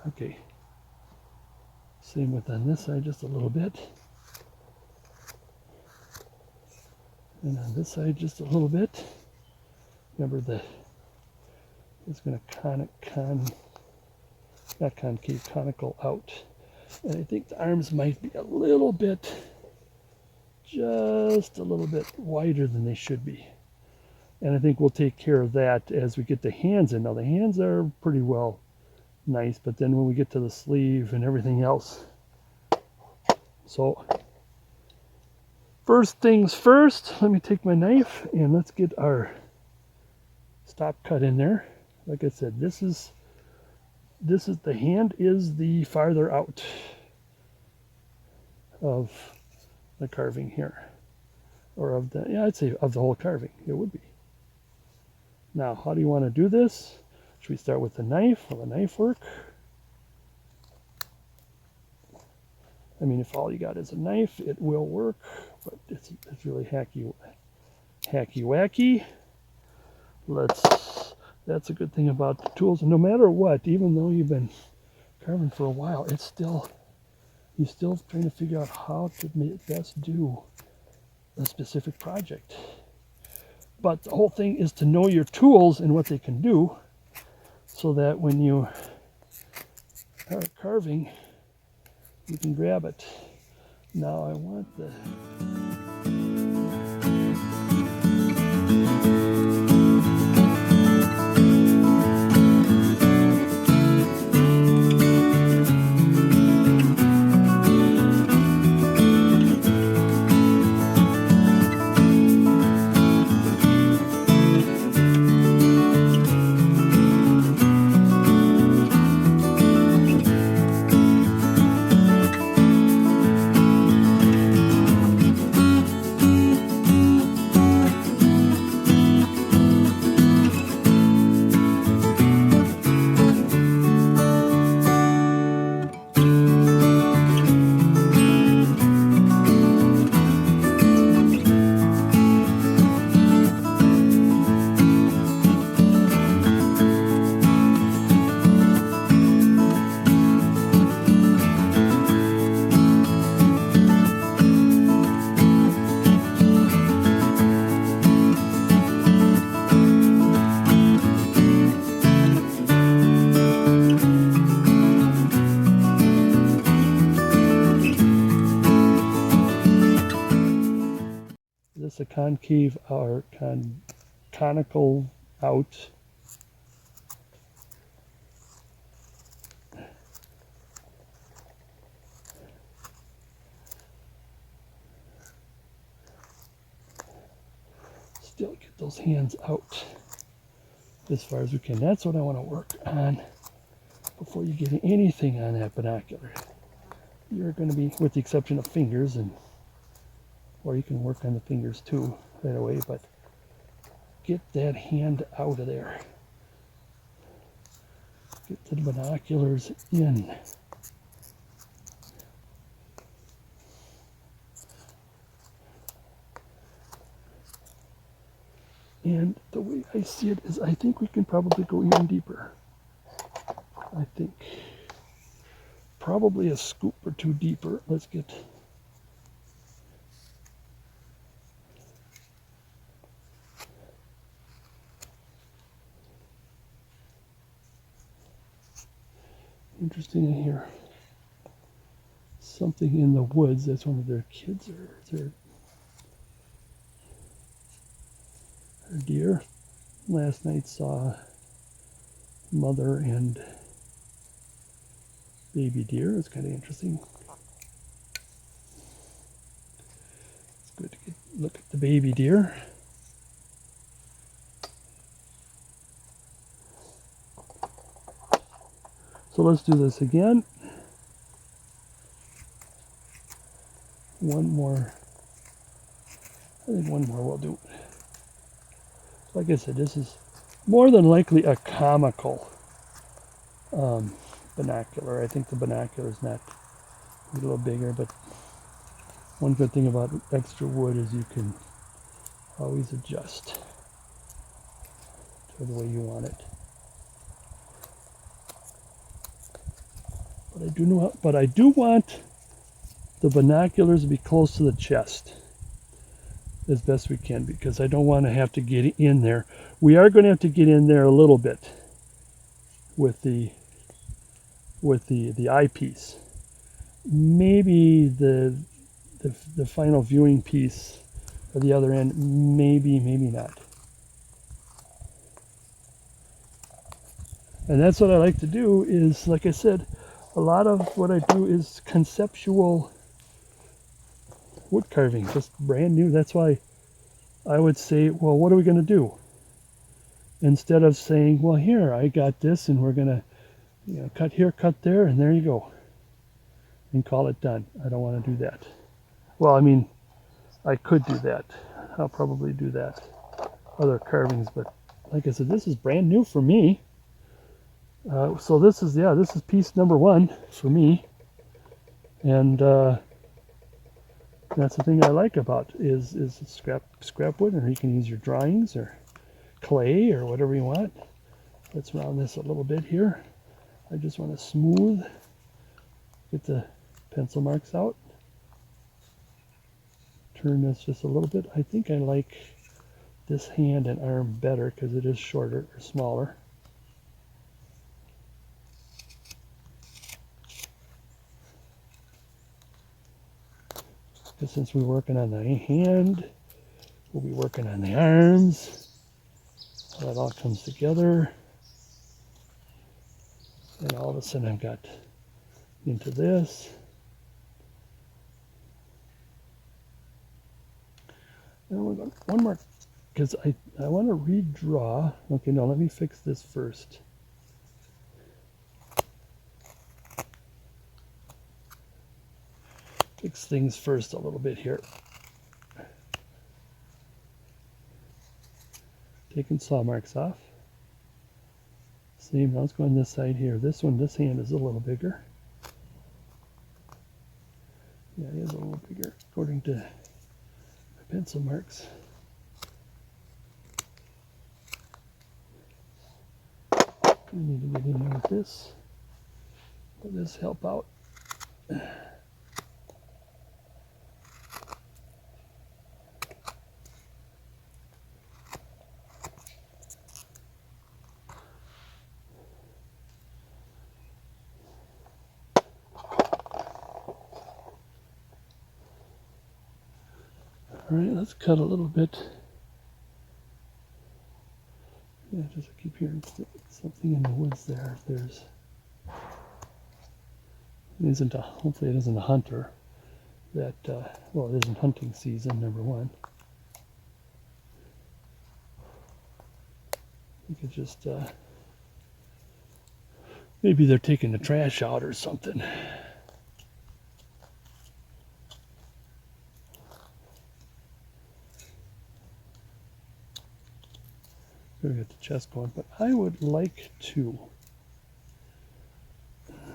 Okay, same with on this side, just a little bit. And on this side, just a little bit. Remember it's going to conical out. And I think the arms might be a little bit, just a little bit wider than they should be. And I think we'll take care of that as we get the hands in. Now the hands are pretty well nice, but then when we get to the sleeve and everything else. So first things first, let me take my knife and let's get our stop cut in there. Like I said, this is this is the hand is the farther out of the carving here, or of the, yeah, I'd say of the whole carving, it would be. Now, how do you want to do this? Should we start with the knife? Will the knife work? I mean, if all you got is a knife, it will work, but it's really hacky wacky. That's a good thing about the tools. And no matter what, even though you've been carving for a while, you're still trying to figure out how to best do a specific project. But the whole thing is to know your tools and what they can do, so that when you are carving, you can grab it. Now I want the... Is this a concave or conical out? Still get those hands out as far as we can. That's what I want to work on before you get anything on that binocular. You're going to be, with the exception of fingers, or you can work on the fingers too right away, but get that hand out of there. Get the binoculars in. And the way I see it is, I think we can probably go even deeper. I think probably a scoop or two deeper. Let's get... Interesting, I hear something in the woods. That's one of their kids or their deer. Last night saw mother and baby deer. It's kind of interesting. It's good to look at the baby deer. So let's do this again. One more. I think one more will do. Like I said, this is more than likely a comical binocular. I think the binocular is not a little bigger, but one good thing about extra wood is you can always adjust to the way you want it. But I do want the binoculars to be close to the chest as best we can, because I don't want to have to get in there. We are going to have to get in there a little bit with the eyepiece. Maybe the final viewing piece at the other end, maybe not. And that's what I like to do is, like I said, a lot of what I do is conceptual wood carving, just brand new. That's why I would say, well, what are we going to do? Instead of saying, well, here, I got this and we're going to You know, cut here, cut there, and there you go. And call it done. I don't want to do that. Well, I mean, I could do that. I'll probably do that. Other carvings, but like I said, this is brand new for me. So this is, yeah, this is piece number 1 for me. And that's the thing I like about is scrap wood, or you can use your drawings or clay or whatever you want. Let's round this a little bit here. I just want to smooth, get the pencil marks out. Turn this just a little bit. I think I like this hand and arm better because it is shorter or smaller. Because since we're working on the hand, we'll be working on the arms. So that all comes together. And all of a sudden I've got into this. And we're going one more, because I want to redraw. Okay, no, let me fix this first. Fix things first a little bit here. Taking saw marks off. See, now let's go on this side here. This one, this hand is a little bigger. Yeah, it is a little bigger according to my pencil marks. We need to get in there with this. Will this help out? All right, let's cut a little bit. Yeah, just keep hearing something in the woods there. If there's, it isn't a, hopefully it isn't a hunter. That well, it isn't hunting season, number 1. You could just maybe they're taking the trash out or something. We'll get the chest going, but I would like to,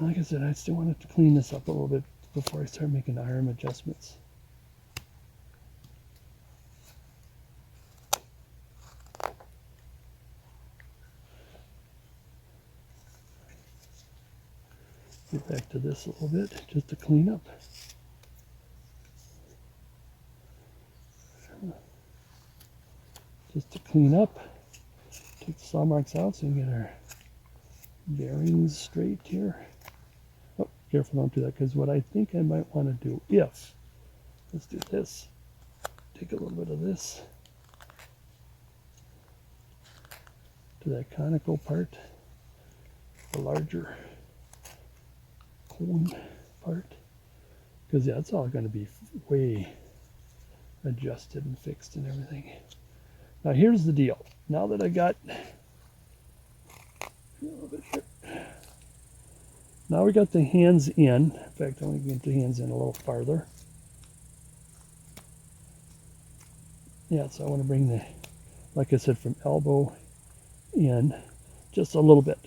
like I said, I still wanted to clean this up a little bit before I start making arm adjustments. Get back to this a little bit, just to clean up. Just to clean up. Take the saw marks out so we can get our bearings straight here. Oh, careful, don't do that, because what I think I might want to do, let's do this. Take a little bit of this to that conical part, the larger cone part, because yeah, it's all going to be way adjusted and fixed and everything. Now here's the deal. Now that I got a little bit here, now we got the hands in. In fact, I want to get the hands in a little farther. Yeah, so I want to bring the, like I said, from elbow in just a little bit.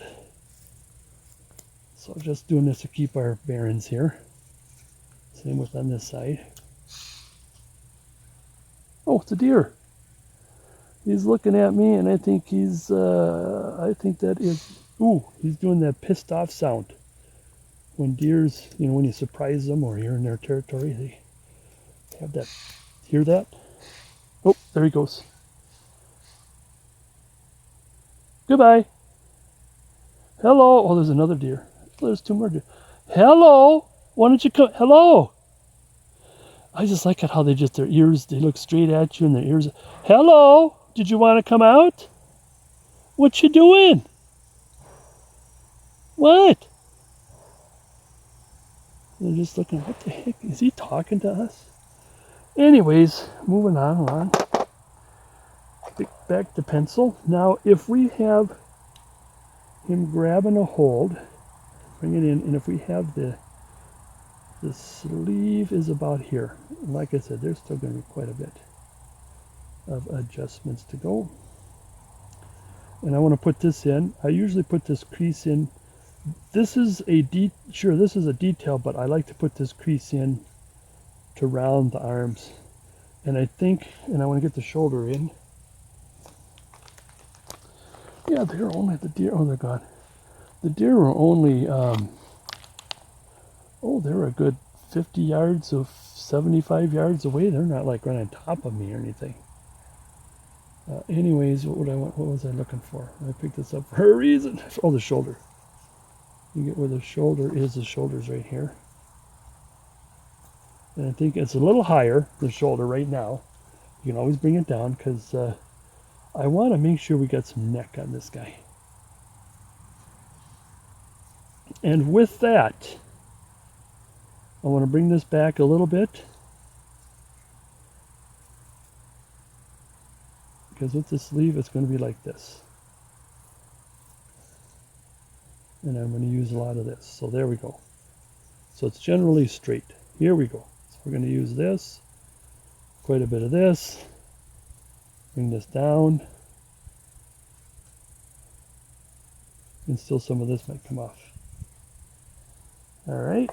So just doing this to keep our bearings here. Same with on this side. Oh, it's a deer. He's looking at me, and I think he's, I think that is, ooh, he's doing that pissed off sound. When deers, you know, when you surprise them or you're in their territory, they have that, hear that? Oh, there he goes. Goodbye. Hello. Oh, there's another deer. Oh, there's 2 more deer. Hello. Why don't you come? Hello. I just like it how they just, their ears, they look straight at you and their ears. Hello. Did you want to come out? What you doing? What? They're just looking, what the heck? Is he talking to us? Anyways, moving on along. Back to pencil. Now, if we have him grabbing a hold, bring it in, and if we have the sleeve is about here. And like I said, there's still going to be quite a bit of adjustments to go. And I want to put this in. I usually put this crease in. This is a this is a detail, but I like to put this crease in to round the arms. And I think, and I want to get the shoulder in. Yeah, they're only the deer. Oh, they're gone. The deer are only, they're a good 50 yards of 75 yards away. They're not like right on top of me or anything. Anyways, what was I looking for? I picked this up for a reason. Oh, the shoulder. You get where the shoulder is. The shoulder's right here. And I think it's a little higher, the shoulder right now. You can always bring it down because I want to make sure we got some neck on this guy. And with that, I want to bring this back a little bit. Because with the sleeve, it's going to be like this. And I'm going to use a lot of this. So there we go. So it's generally straight. Here we go. So we're going to use this, quite a bit of this, bring this down, and still some of this might come off. All right.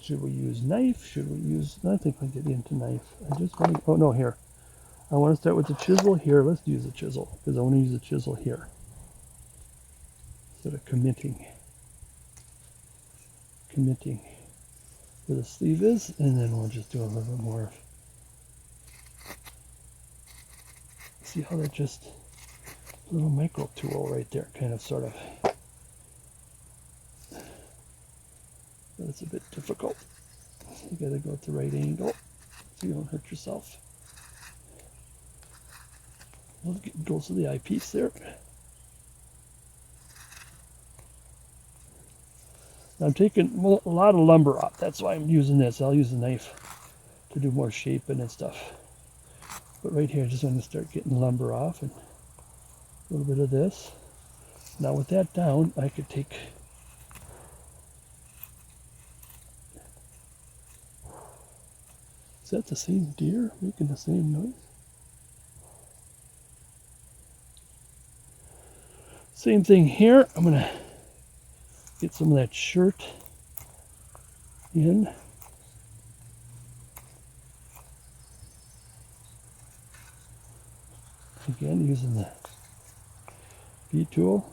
Should we use knife? Should we use, I think I'll get into knife. I just want to, oh no, here. I want to start with the chisel here. Let's use a chisel because I want to use a chisel here instead of committing where the sleeve is, and then we'll just do a little bit more. See how that just a little micro tool right there, kind of sort of. That's a bit difficult. You got to go at the right angle so you don't hurt yourself. Well, it goes to the eyepiece there. I'm taking a lot of lumber off. That's why I'm using this. I'll use the knife to do more shaping and stuff. But right here, I just want to start getting lumber off and a little bit of this. Now with that down, I could take is that the same deer making the same noise? Same thing here. I'm going to get some of that shirt in. Again, using the V tool.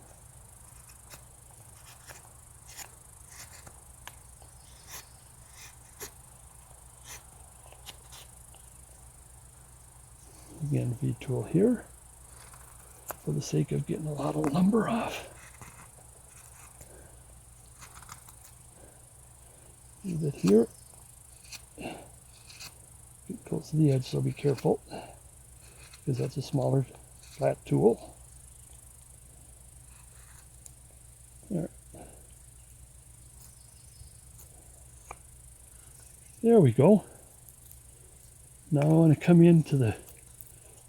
Again, V tool here for the sake of getting a lot of lumber off. A little bit here. Get close to the edge, so be careful because that's a smaller flat tool. There. There we go. Now I want to come into the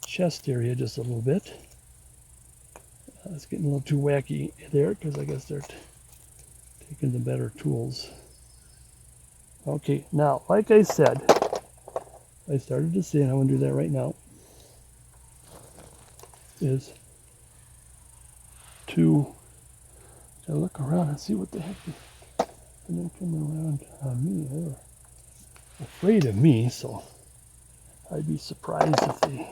chest area just a little bit. It's getting a little too wacky there because I guess they're taking the better tools. Okay, now, like I said, I started to say, and I want to do that right now, is to look around and see what the heck is, and then come around on me. They're afraid of me, so I'd be surprised if they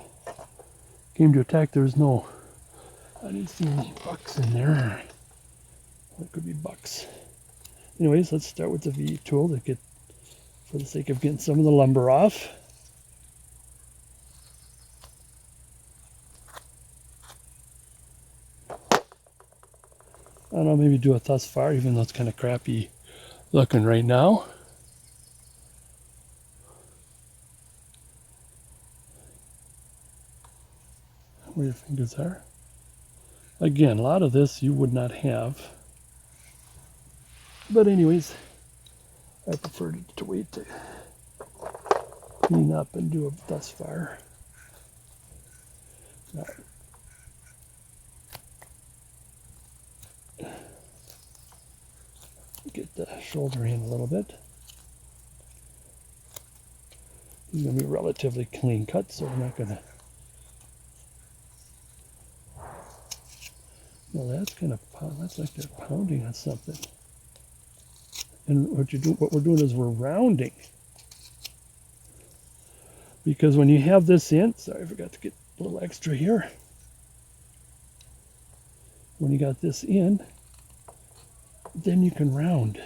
came to attack. There's no, I didn't see any bucks in there. It could be bucks. Anyways, let's start with the V tool to get, for the sake of getting some of the lumber off. I don't know, maybe do it thus far, even though it's kind of crappy looking right now. Where your fingers are. Again, a lot of this you would not have. But anyways, I prefer to wait to clean up and do it thus far. Now, Get the shoulder in a little bit. He's going to be relatively clean cut, so we're not going to. Well, that's kind of that's like they're pounding on something. And what we're doing is we're rounding. Because when you have this in, sorry, I forgot to get a little extra here. When you got this in, then you can round.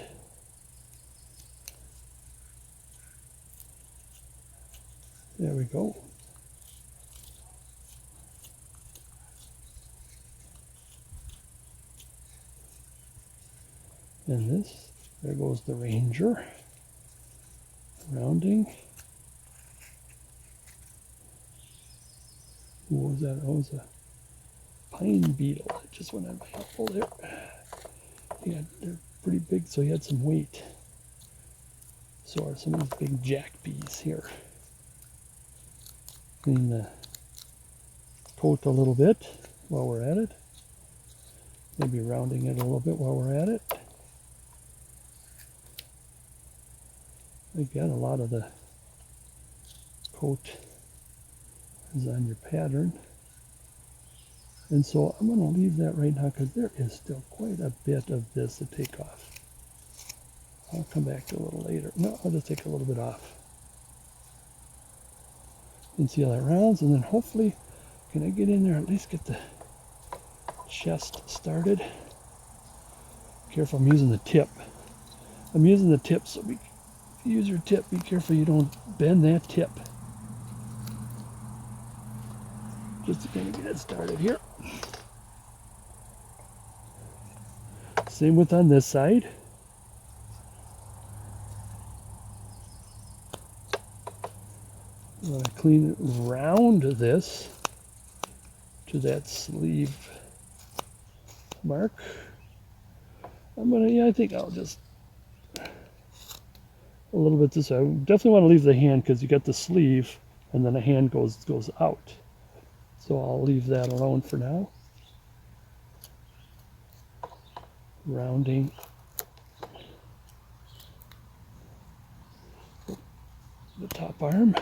There we go. And this, there goes the Ranger. Rounding. What was that? Oh, it was a pine beetle that just went on my apple there. Yeah, they're pretty big, so he had some weight. So are some of these big jack bees here. Clean the coat a little bit while we're at it. Maybe rounding it a little bit while we're at it. Again, a lot of the coat is on your pattern. And so I'm going to leave that right now because there is still quite a bit of this to take off. I'll come back to a little later. No, I'll just take a little bit off. And see how that rounds, and then hopefully, can I get in there, at least get the chest started. Careful, I'm using the tip. I'm using the tip, so use your tip. Be careful you don't bend that tip. Just to kind of get it started here. Same with on this side. I'm going to clean it round this to that sleeve mark. I think I'll just a little bit this way. I definitely want to leave the hand because you got the sleeve and then the hand goes out. So I'll leave that alone for now. Rounding the top arm.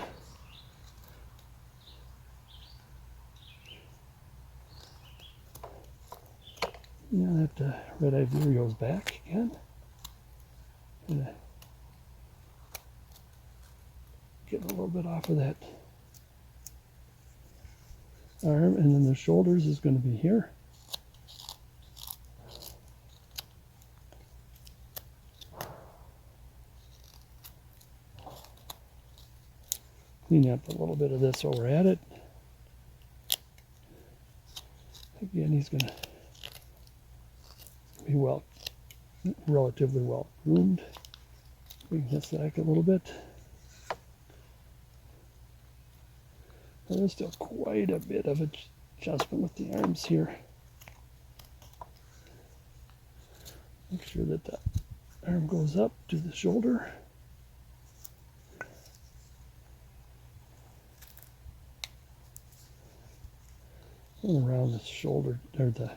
Yeah, that red-eye vireo's back again. Gonna get a little bit off of that arm, and then the shoulders is going to be here. Clean up a little bit of this while we're at it. Again, he's going to be relatively well groomed. Bring this back a little bit. There's still quite a bit of adjustment with the arms here. Make sure that the arm goes up to the shoulder. And around the shoulder, or the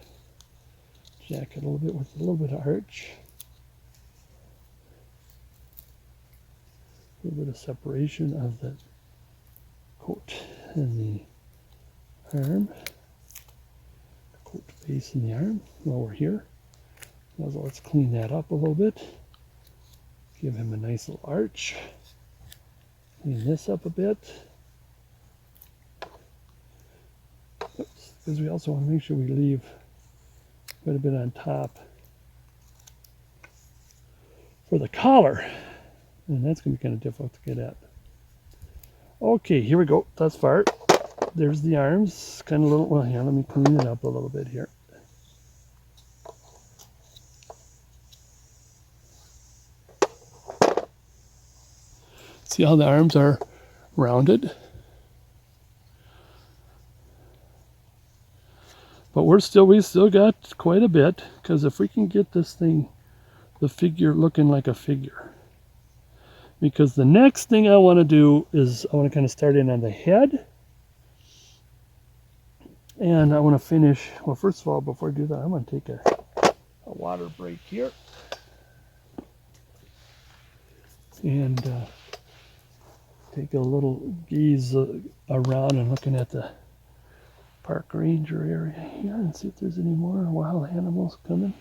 jacket a little bit with a little bit of arch. A little bit of separation of the coat and the arm. The coat base and the arm while we're here. Now let's clean that up a little bit. Give him a nice little arch. Clean this up a bit. Oops, because we also want to make sure we leave quite a bit on top for the collar. And that's going to be kind of difficult to get at. Okay, here we go. Thus far, there's the arms. Kind of a little, well, here, let me clean it up a little bit here. See how the arms are rounded? But we still got quite a bit, because if we can get this thing, the figure looking like a figure. Because the next thing I want to do is I want to kind of start in on the head. And I want to finish, well, first of all, before I do that, I'm going to take a water break here. and take a little gaze around and looking at the park ranger area here and see if there's any more wild animals coming.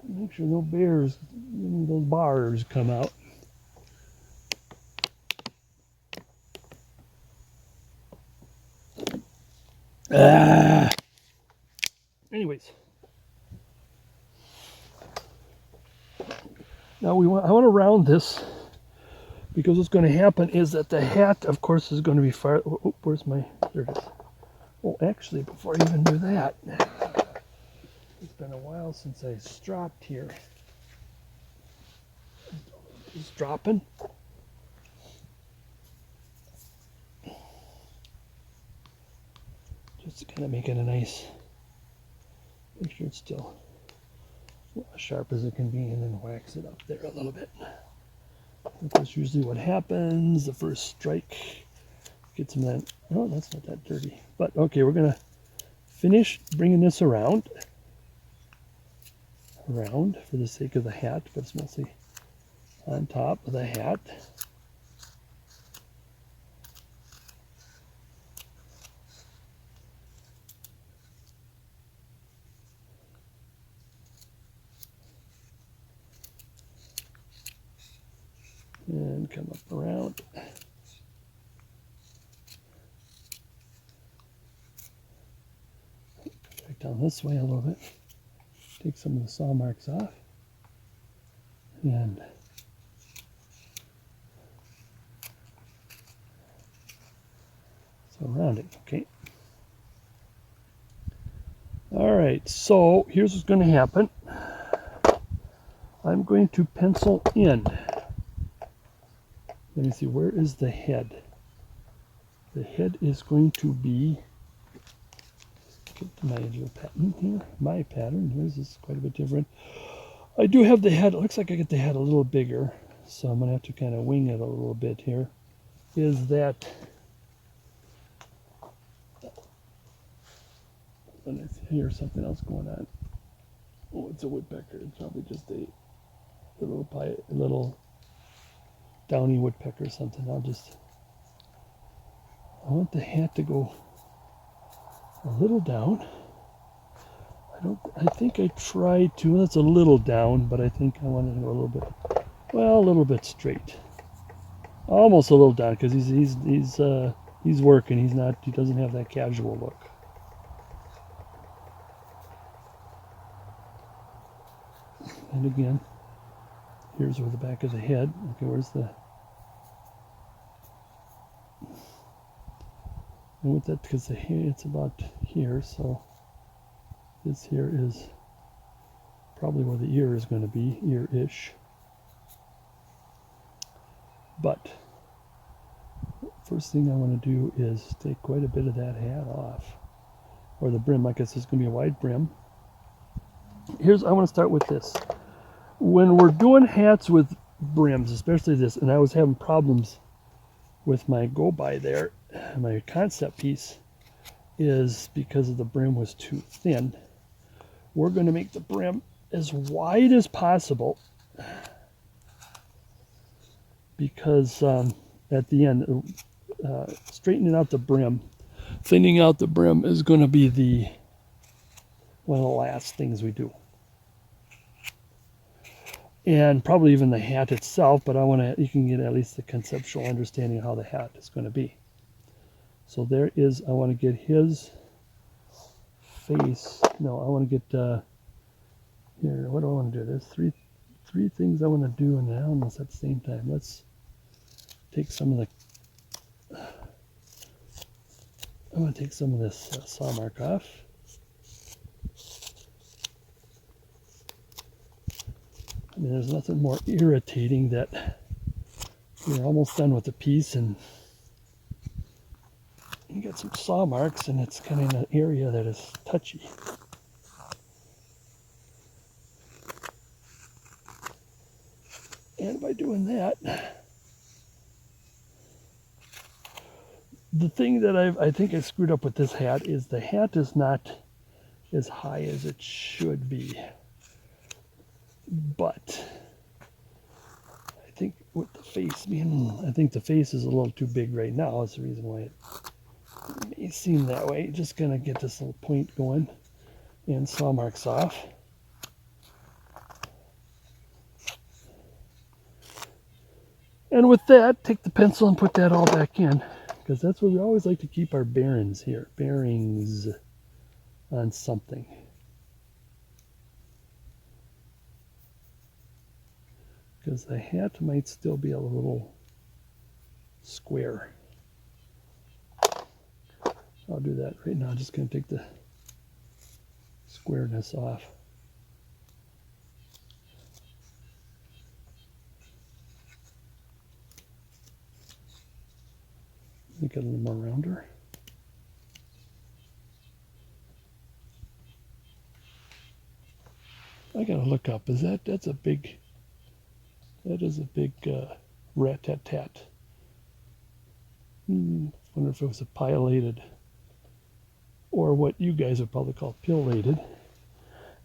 Make sure no bears, those bars come out. Anyways, now I want to round this, because what's going to happen is that the hat, of course, is going to be far. Oh, where's my? There it is. Oh, actually, before I even do that, it's been a while since I stropped here. It's dropping. Just kind of making a nice. Make sure it's still as sharp as it can be, and then wax it up there a little bit. That's usually what happens. The first strike gets some of that. Oh, that's not that dirty. But okay, we're gonna finish bringing this around for the sake of the hat, but it's mostly on top of the hat. And come up around. Back down this way a little bit. Take some of the saw marks off. And so around it, okay. All right, so here's what's going to happen. I'm going to pencil in. Let me see, where is the head? The head is going to be, get my little pattern here, my pattern, yours is quite a bit different. I do have the head, it looks like I get the head a little bigger, so I'm going to have to kind of wing it a little bit here. Is that, and I hear something else going on. Oh, it's a woodpecker, it's probably just a little downy woodpecker or something. I want the hat to go a little down. I think I tried to, that's a little down, but I think I want it to go a little bit straight. Almost a little down, because he's working, he doesn't have that casual look. And again, here's where the back of the head, okay, where's the, and with that, because the hair, it's about here, so this here is probably where the ear is going to be, ear-ish. But first thing I want to do is take quite a bit of that hat off, or the brim. I guess it's going to be a wide brim. I want to start with this. When we're doing hats with brims, especially this, and I was having problems with my go-by there, my concept piece, is because the brim was too thin. We're going to make the brim as wide as possible, because at the end, straightening out the brim, thinning out the brim is going to be one of the last things we do. And probably even the hat itself, but you can get at least the conceptual understanding of how the hat is going to be. So there is, I want to get his face. No, I want to get, here, what do I want to do? There's three things I want to do in the almost at the same time. Let's take some of the, I want to take some of this saw mark off. I mean, there's nothing more irritating that you're almost done with the piece and you got some saw marks and it's kind of in an area that is touchy. And by doing that, the thing that I think I screwed up with this hat is the hat is not as high as it should be. But think with the face being, I think the face is a little too big right now. That's the reason why it may seem that way. Just gonna get this little point going and saw marks off. And with that, take the pencil and put that all back in, because that's where we always like to keep our bearings here. Bearings on something. Because the hat might still be a little square. I'll do that right now. Just going to take the squareness off. Make it a little more rounder. I gotta look up. That's a big? That is a big rat-tat-tat. Wonder if it was a pileated, or what you guys would probably call pillated.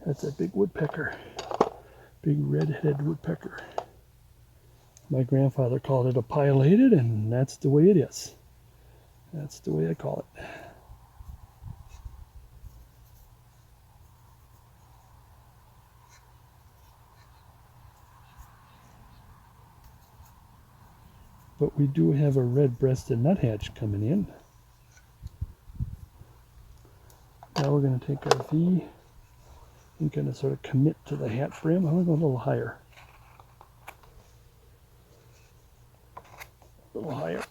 That's a big woodpecker, big red-headed woodpecker. My grandfather called it a pileated, and that's the way it is. That's the way I call it. But we do have a red-breasted nuthatch coming in. Now we're going to take our V and kind of sort of commit to the hat brim. I'm going to go a little higher. A little higher.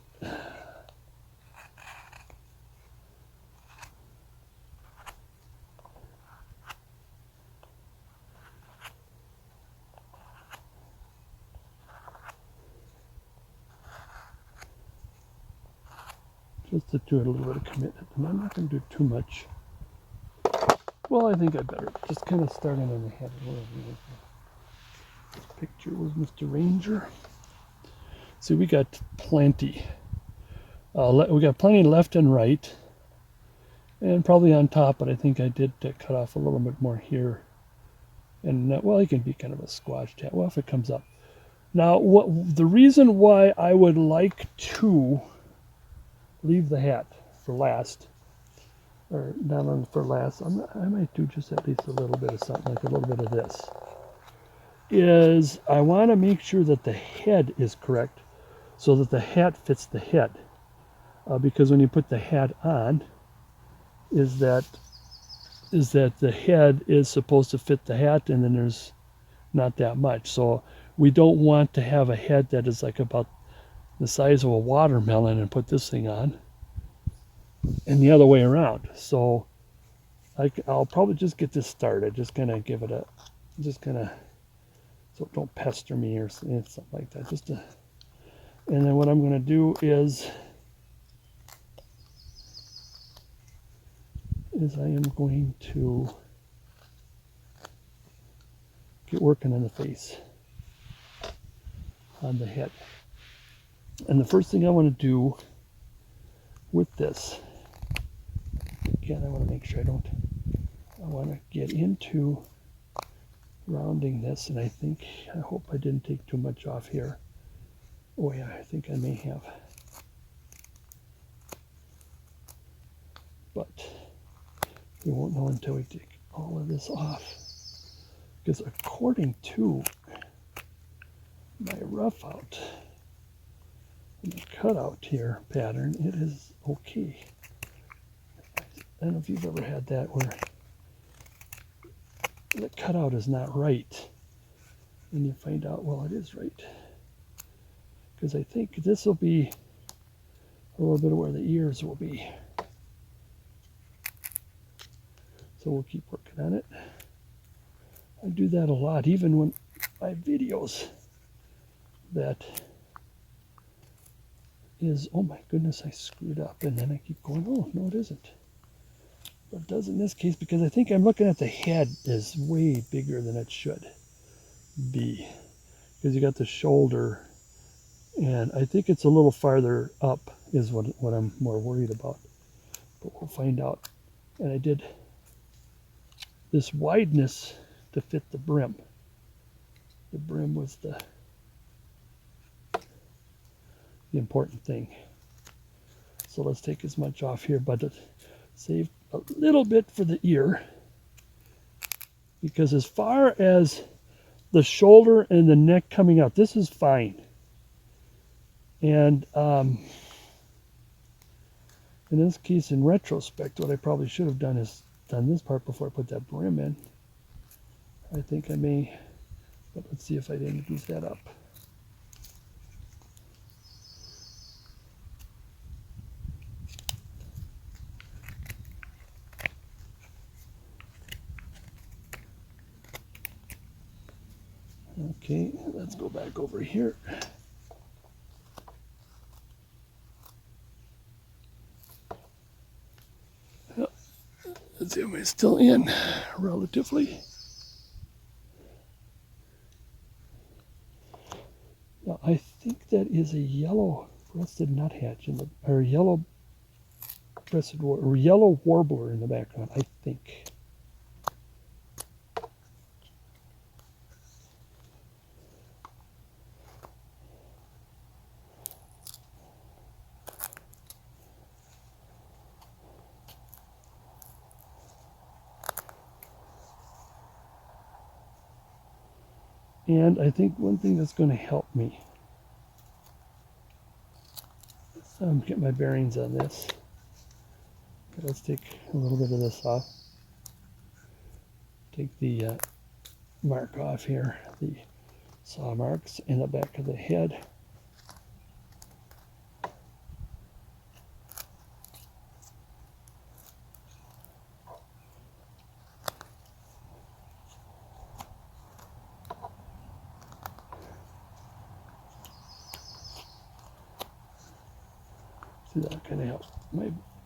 Just to do a little bit of commitment, and I'm not going to do too much. Well, I think I better just kind of start in the head. This picture was Mr. Ranger. See, we got plenty. We got plenty left and right, and probably on top. But I think I did cut off a little bit more here. And well, it can be kind of a squashed hat. Well, if it comes up. Now, the reason why I would like to leave the hat for last, or not on for last, I might do just at least a little bit of something, like a little bit of this, is I want to make sure that the head is correct so that the hat fits the head. Because when you put the hat on, is that the head is supposed to fit the hat, and then there's not that much. So we don't want to have a head that is like about the size of a watermelon and put this thing on, and the other way around. So I'll probably just get this started, just kind of give it a, just kind of, so don't pester me or something like that. And then what I'm going to do is I am going to get working on the face, on the head. And the first thing I want to do with this, again, I want to make sure I want to get into rounding this, and I hope I didn't take too much off here. Oh yeah, I think I may have. But we won't know until we take all of this off. Because according to my rough out, and the cutout here pattern, it is okay. I don't know if you've ever had that where the cutout is not right, and you find out, well, it is right. Because I think this will be a little bit of where the ears will be. So we'll keep working on it. I do that a lot, even when my videos that is, oh my goodness, I screwed up, and then I keep going, oh, no, it isn't. But it does in this case, because I think I'm looking at the head is way bigger than it should be. Because you got the shoulder, and I think it's a little farther up is what I'm more worried about. But we'll find out. And I did this wideness to fit the brim. The brim was the the important thing. So let's take as much off here, but save a little bit for the ear, because as far as the shoulder and the neck coming out, this is fine. And in this case, in retrospect, what I probably should have done is done this part before I put that brim in. I think I may, but let's see if I didn't use that up. Okay, let's go back over here. Let's see, am I still in relatively? Now, I think that is a yellow breasted nuthatch in the, or yellow breasted or yellow warbler in the background, I think. And I think one thing that's going to help me, get my bearings on this. Okay, let's take a little bit of this off. Take the mark off here, the saw marks in the back of the head. See, that kind of helps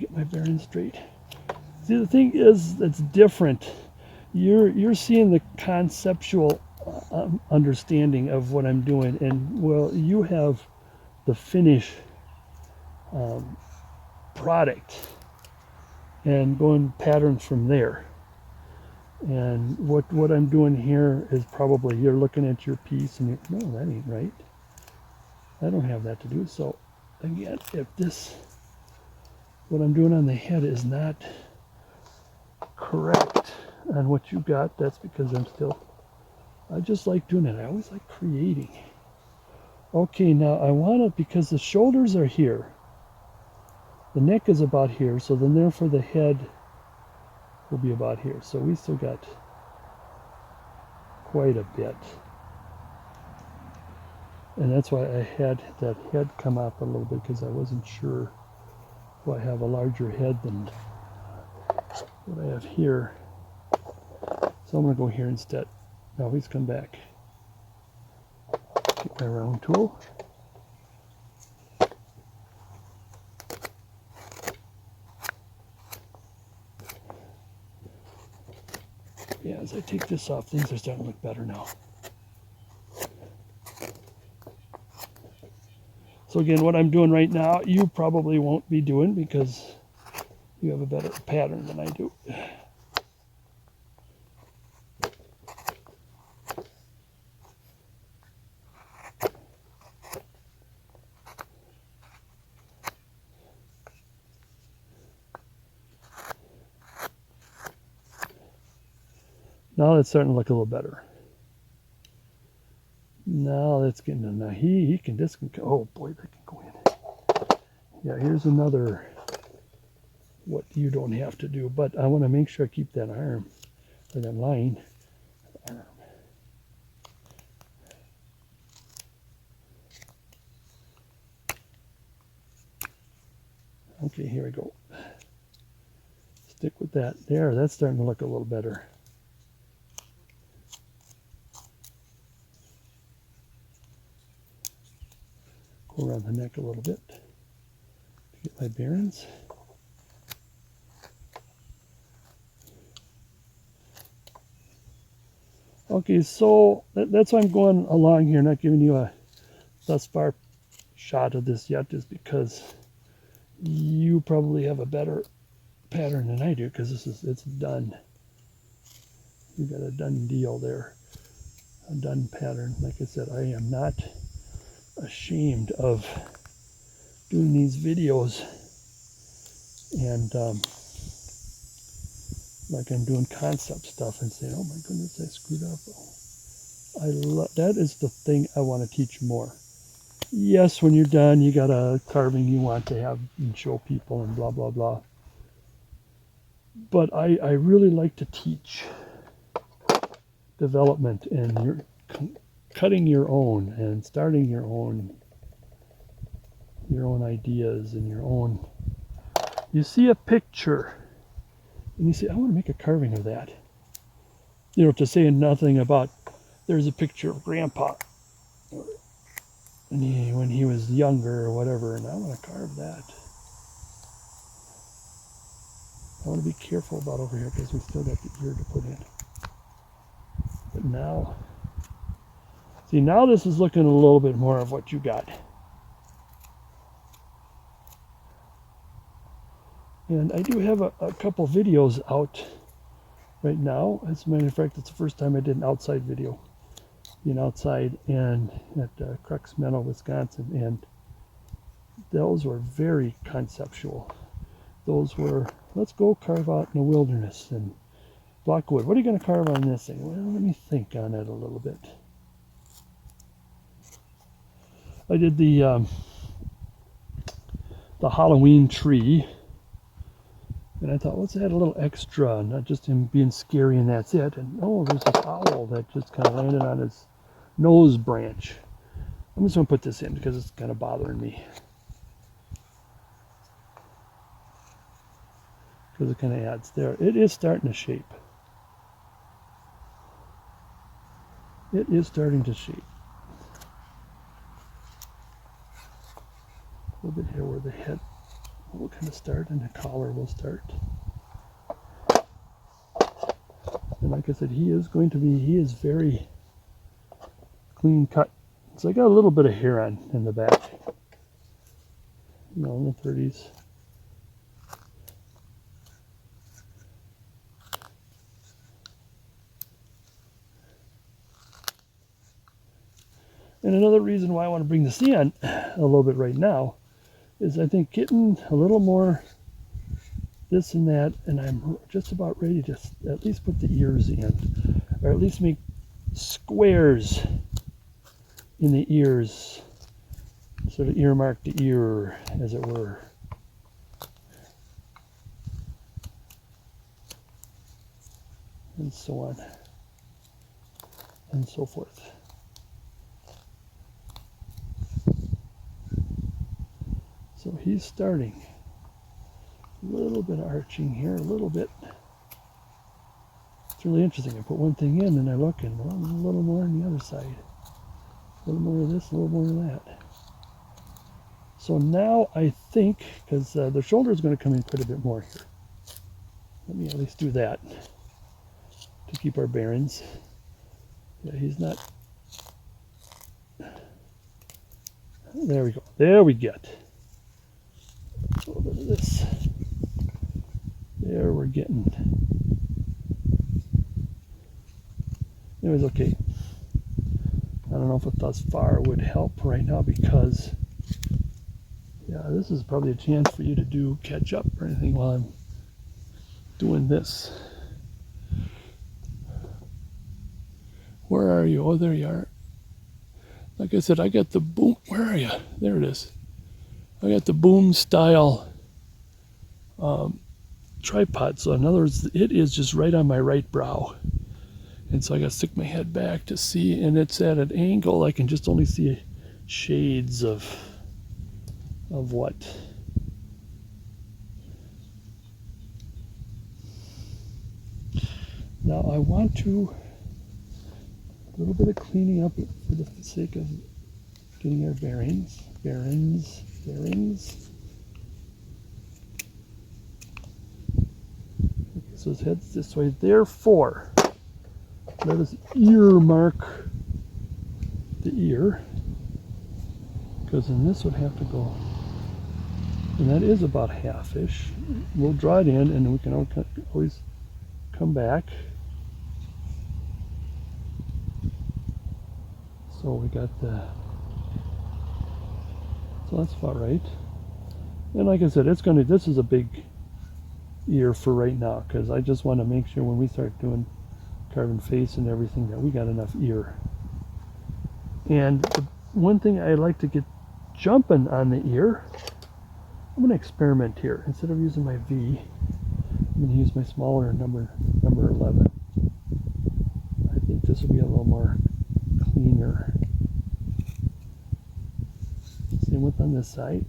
get my bearings straight. See, the thing is that's different. You're seeing the conceptual understanding of what I'm doing, and well, you have the finish product and going patterns from there. And what I'm doing here is probably you're looking at your piece and no, that ain't right. I don't have that to do. So again, if this, what I'm doing on the head is not correct on what you got, that's because I just like doing it. I always like creating. Okay, now I want it because the shoulders are here. The neck is about here, so then therefore the head will be about here. So we still got quite a bit. And that's why I had that head come up a little bit, because I wasn't sure if I have a larger head than what I have here. So I'm going to go here instead. Now he's come back. Get my round tool. Yeah, as I take this off, things are starting to look better now. So again, what I'm doing right now, you probably won't be doing because you have a better pattern than I do. Now it's starting to look a little better. Now that's getting, now he can, this can, oh boy, that can go in. Yeah, here's another, what you don't have to do, but I want to make sure I keep that arm, or that line, arm. Okay, here we go. Stick with that. There, that's starting to look a little better. Go around the neck a little bit to get my bearings. Okay, so that's why I'm going along here, not giving you a thus far shot of this yet, is because you probably have a better pattern than I do, because it's done. You got a done deal there, a done pattern. Like I said, I am not ashamed of doing these videos, and like I'm doing concept stuff and saying, oh my goodness, I screwed up. That is the thing I want to teach more. Yes, when you're done, you got a carving you want to have and show people and blah, blah, blah. But I really like to teach development and you're cutting your own and starting your own ideas and your own. You see a picture and you say, I want to make a carving of that. You know, to say nothing about, there's a picture of Grandpa and when he was younger or whatever, and I want to carve that. I want to be careful about over here because we still got the ear to put in. But now, see, now this is looking a little bit more of what you got. And I do have a couple videos out right now. As a matter of fact, it's the first time I did an outside video. Being outside and at Crux Meadow, Wisconsin. And those were very conceptual. Those were, let's go carve out in the wilderness and block wood. What are you going to carve on this thing? Well, let me think on it a little bit. I did the Halloween tree, and I thought, let's add a little extra, not just him being scary and that's it. And oh, there's this owl that just kind of landed on his nose branch. I'm just going to put this in because it's kind of bothering me. Because it kind of adds there. It is starting to shape. It is starting to shape. A little bit here where the head will kind of start and the collar will start. And like I said, he is very clean cut. So I got a little bit of hair on in the back. You know, in the 30s. And another reason why I want to bring this in a little bit right now is I think getting a little more this and that, and I'm just about ready to at least put the ears in, or at least make squares in the ears, sort of earmark the ear, as it were. And so on and so forth. So he's starting. A little bit of arching here, a little bit. It's really interesting. I put one thing in and I look and, well, a little more on the other side. A little more of this, a little more of that. So now I think, because the shoulder is going to come in quite a bit more here. Let me at least do that to keep our bearings. Yeah, he's not. There we go. There we get. A little bit of this. There we're getting. It was okay. I don't know if a thus far would help right now because, yeah, this is probably a chance for you to catch up or anything while I'm doing this. Where are you? Oh, there you are. Like I said, I got the boom. Where are you? There it is. I got the boom style tripod. So in other words, it is just right on my right brow. And so I got to stick my head back to see, and it's at an angle I can just only see shades of what. Now I want to, a little bit of cleaning up for the sake of getting our bearings. Okay, so his head's this way. Therefore, let us earmark the ear, because then this would have to go, and that is about half-ish. We'll draw it in, and we can always come back. So we got the, so that's about right. And like I said, this is a big ear for right now, because I just want to make sure when we start doing carving face and everything that we got enough ear. And the one thing I like to get jumping on the ear, I'm going to experiment here. Instead of using my V, I'm going to use my smaller number 11. I think this will be a little more cleaner. Same with on this side.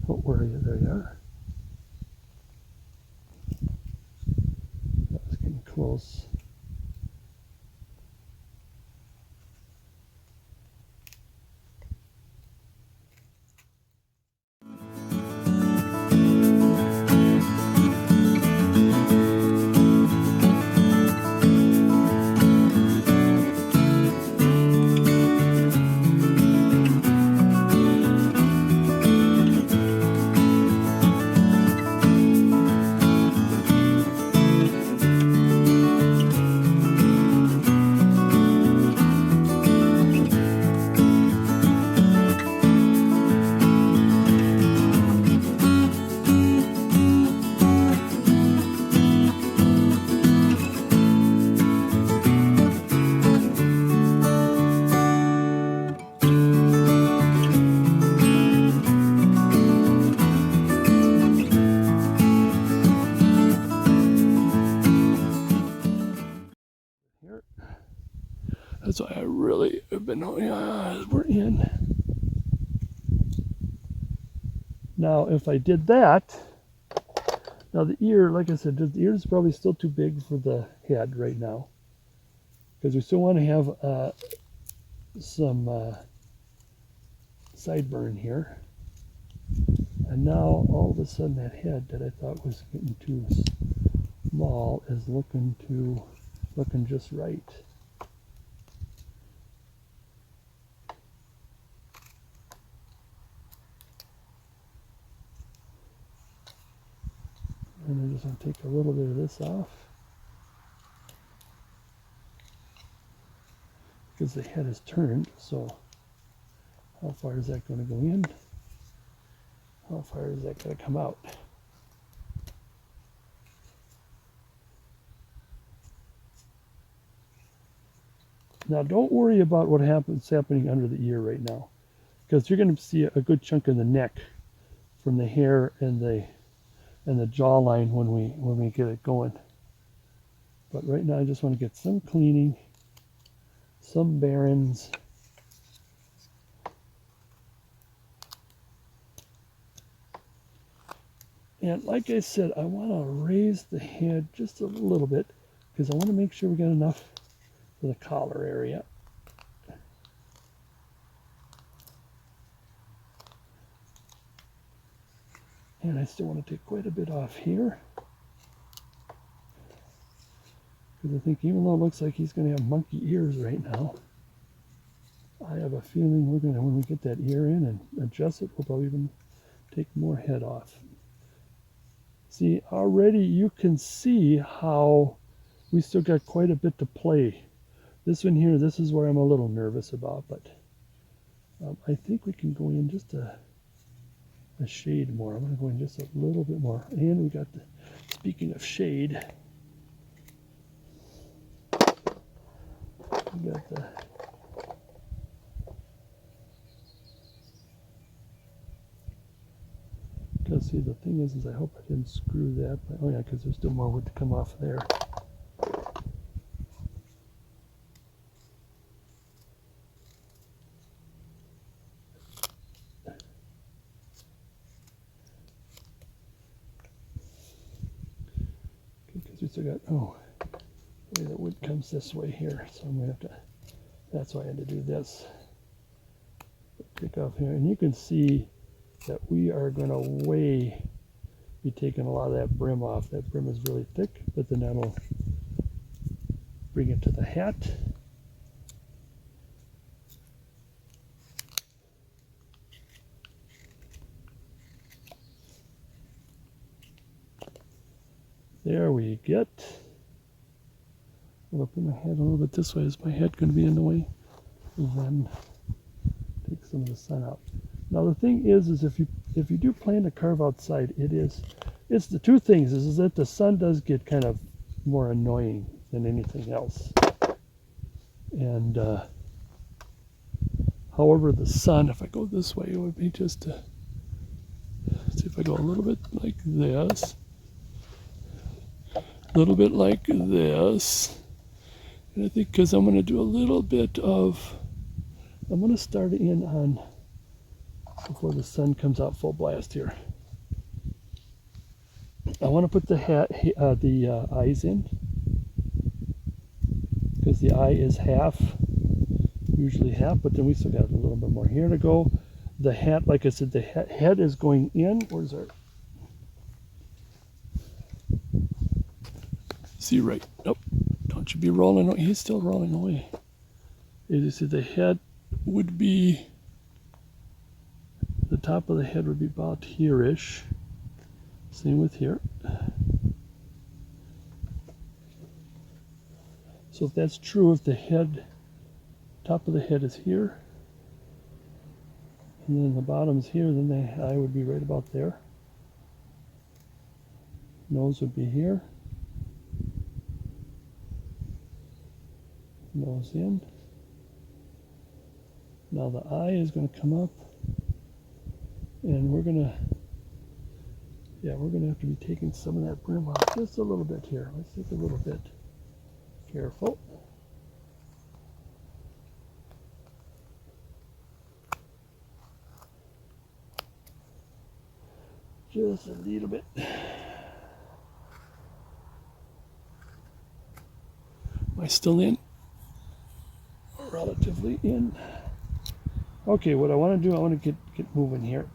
Oh, where are you? There you are. That was getting close. Here. That's why I really have been, we're in. Now, if I did that, now the ear, like I said, the ear is probably still too big for the head right now, because we still want to have some sideburn here. And now all of a sudden that head that I thought was getting too small is looking just right. And I'm just going to take a little bit of this off, because the head is turned. So how far is that going to go in? How far is that going to come out? Now don't worry about what's happening under the ear right now, because you're going to see a good chunk of the neck from the hair and the jawline when we get it going. But right now I just want to get some cleaning, some barons. And like I said, I want to raise the head just a little bit, because I want to make sure we got enough for the collar area. And I still want to take quite a bit off here, because I think even though it looks like he's going to have monkey ears right now, I have a feeling we're going to, when we get that ear in and adjust it, we'll probably even take more head off. See, already you can see how we still got quite a bit to play. This one here, this is where I'm a little nervous about, but I think we can go in just a shade more. I'm going to go in just a little bit more. And we got speaking of shade, we got the because see, the thing is I hope I didn't screw that, but oh yeah, because there's still more wood to come off there. Because we still got, the way the wood comes this way here, so I'm going to have to, that's why I had to do this. Take off here, and you can see that we are going to be taking a lot of that brim off. That brim is really thick, but then that'll bring it to the hat. There we get. I'm going to put my head a little bit this way. Is my head going to be in the way? and then take some of the sun out. Now the thing is if you do plan to carve outside, it's the two things is that the sun does get kind of more annoying than anything else. And however, the sun, if I go this way, it would be just to see if I go a little bit like this, a little bit like this. And I think because I'm going to do a little bit of, I'm going to start in on before the sun comes out full blast here. I want to put the eyes in because the eye is half, usually half, but then we still got a little bit more here to go. The hat, like I said, the head is going in. Where's our? See right? Nope. Don't you be rolling away. He's still rolling away. You see, the head would be, the top of the head would be about here-ish. Same with here. So if that's true, if the head, top of the head is here, and then the bottom's here, then the eye would be right about there. Nose would be here. Nose in. Now the eye is going to come up, and we're going to have to be taking some of that brim off just a little bit here. Let's take a little bit. Careful. Just a little bit. Am I still in? Relatively in. Okay, what I want to do, I want to get moving here.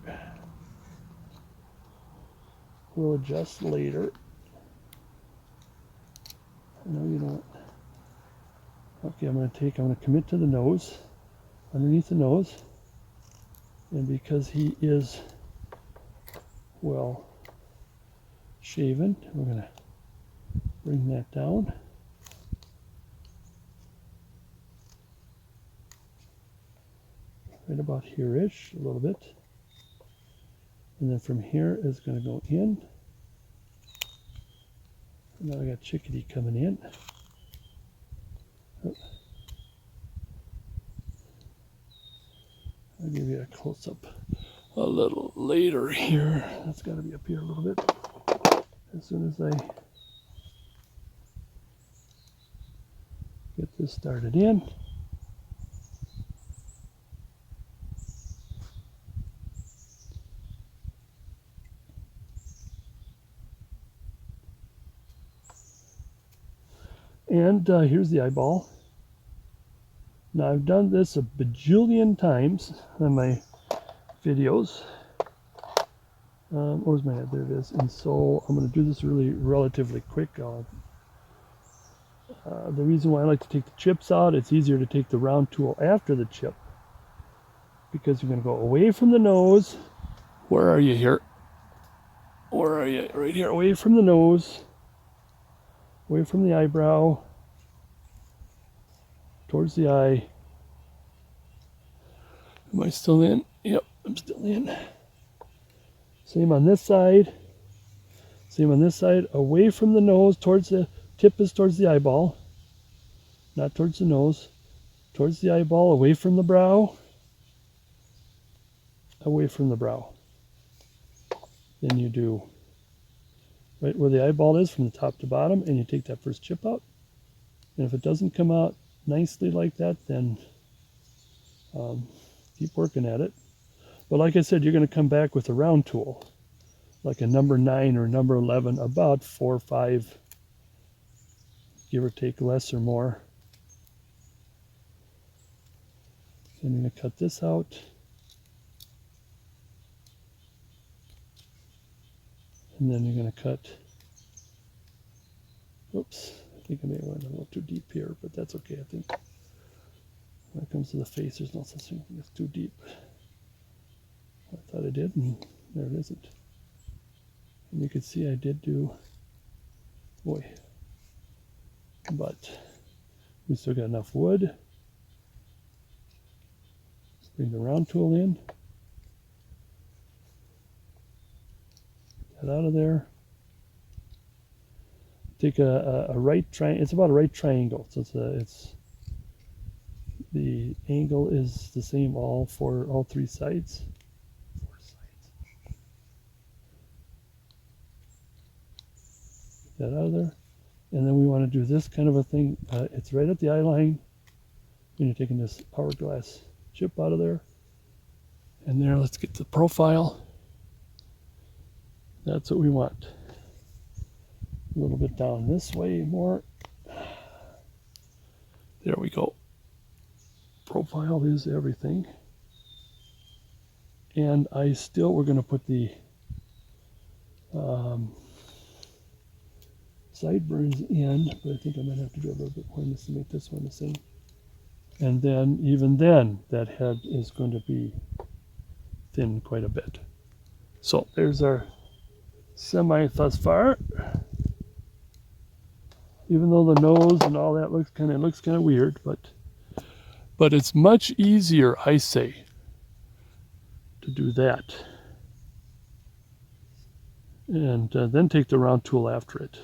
We'll adjust later. No, you don't. Okay, I'm going to commit to the nose, underneath the nose. And because he is well shaven, we're going to bring that down. Right about here-ish, a little bit. And then from here is going to go in. And now I got Chickadee coming in. Oh. I'll give you a close-up a little later here. That's got to be up here a little bit. As soon as I get this started in. And here's the eyeball. Now I've done this a bajillion times on my videos. Where's my head? There it is. And so I'm going to do this relatively quick. The reason why I like to take the chips out, it's easier to take the round tool after the chip. Because you're going to go away from the nose. Where are you here? Where are you? Right here. Away from the nose. Away from the eyebrow, towards the eye. Am I still in? Yep, I'm still in. Same on this side. Same on this side. Away from the nose, towards the tip is towards the eyeball. Not towards the nose. Towards the eyeball, away from the brow. Away from the brow. Then you do right where the eyeball is from the top to bottom, and you take that first chip out. And if it doesn't come out nicely like that, then keep working at it. But like I said, you're going to come back with a round tool, like a number 9 or number 11, about 4 or 5, give or take, less or more. And I'm going to cut this out. And then you're going to cut, oops, I think I may have went a little too deep here, but that's okay, I think. When it comes to the face, there's no such thing as too deep. I thought I did, and there it isn't. And you can see I did do, boy, but we still got enough wood. Bring the round tool in. Get out of there. Take a right triangle. It's about a right triangle. So it's the angle is the same all three sides. Four sides. Get that out of there. And then we want to do this kind of a thing. It's right at the eye line. And you're taking this hourglass chip out of there. And there, let's get the profile. That's what we want. A little bit down this way more. There we go. Profile is everything. And we're going to put the sideburns in, but I think I might have to do a little bit more to make this one the same. And then, even then, that head is going to be thin quite a bit. So there's our semi thus far. Even though the nose and all that looks kind of weird, but it's much easier, I say, to do that. And then take the round tool after it.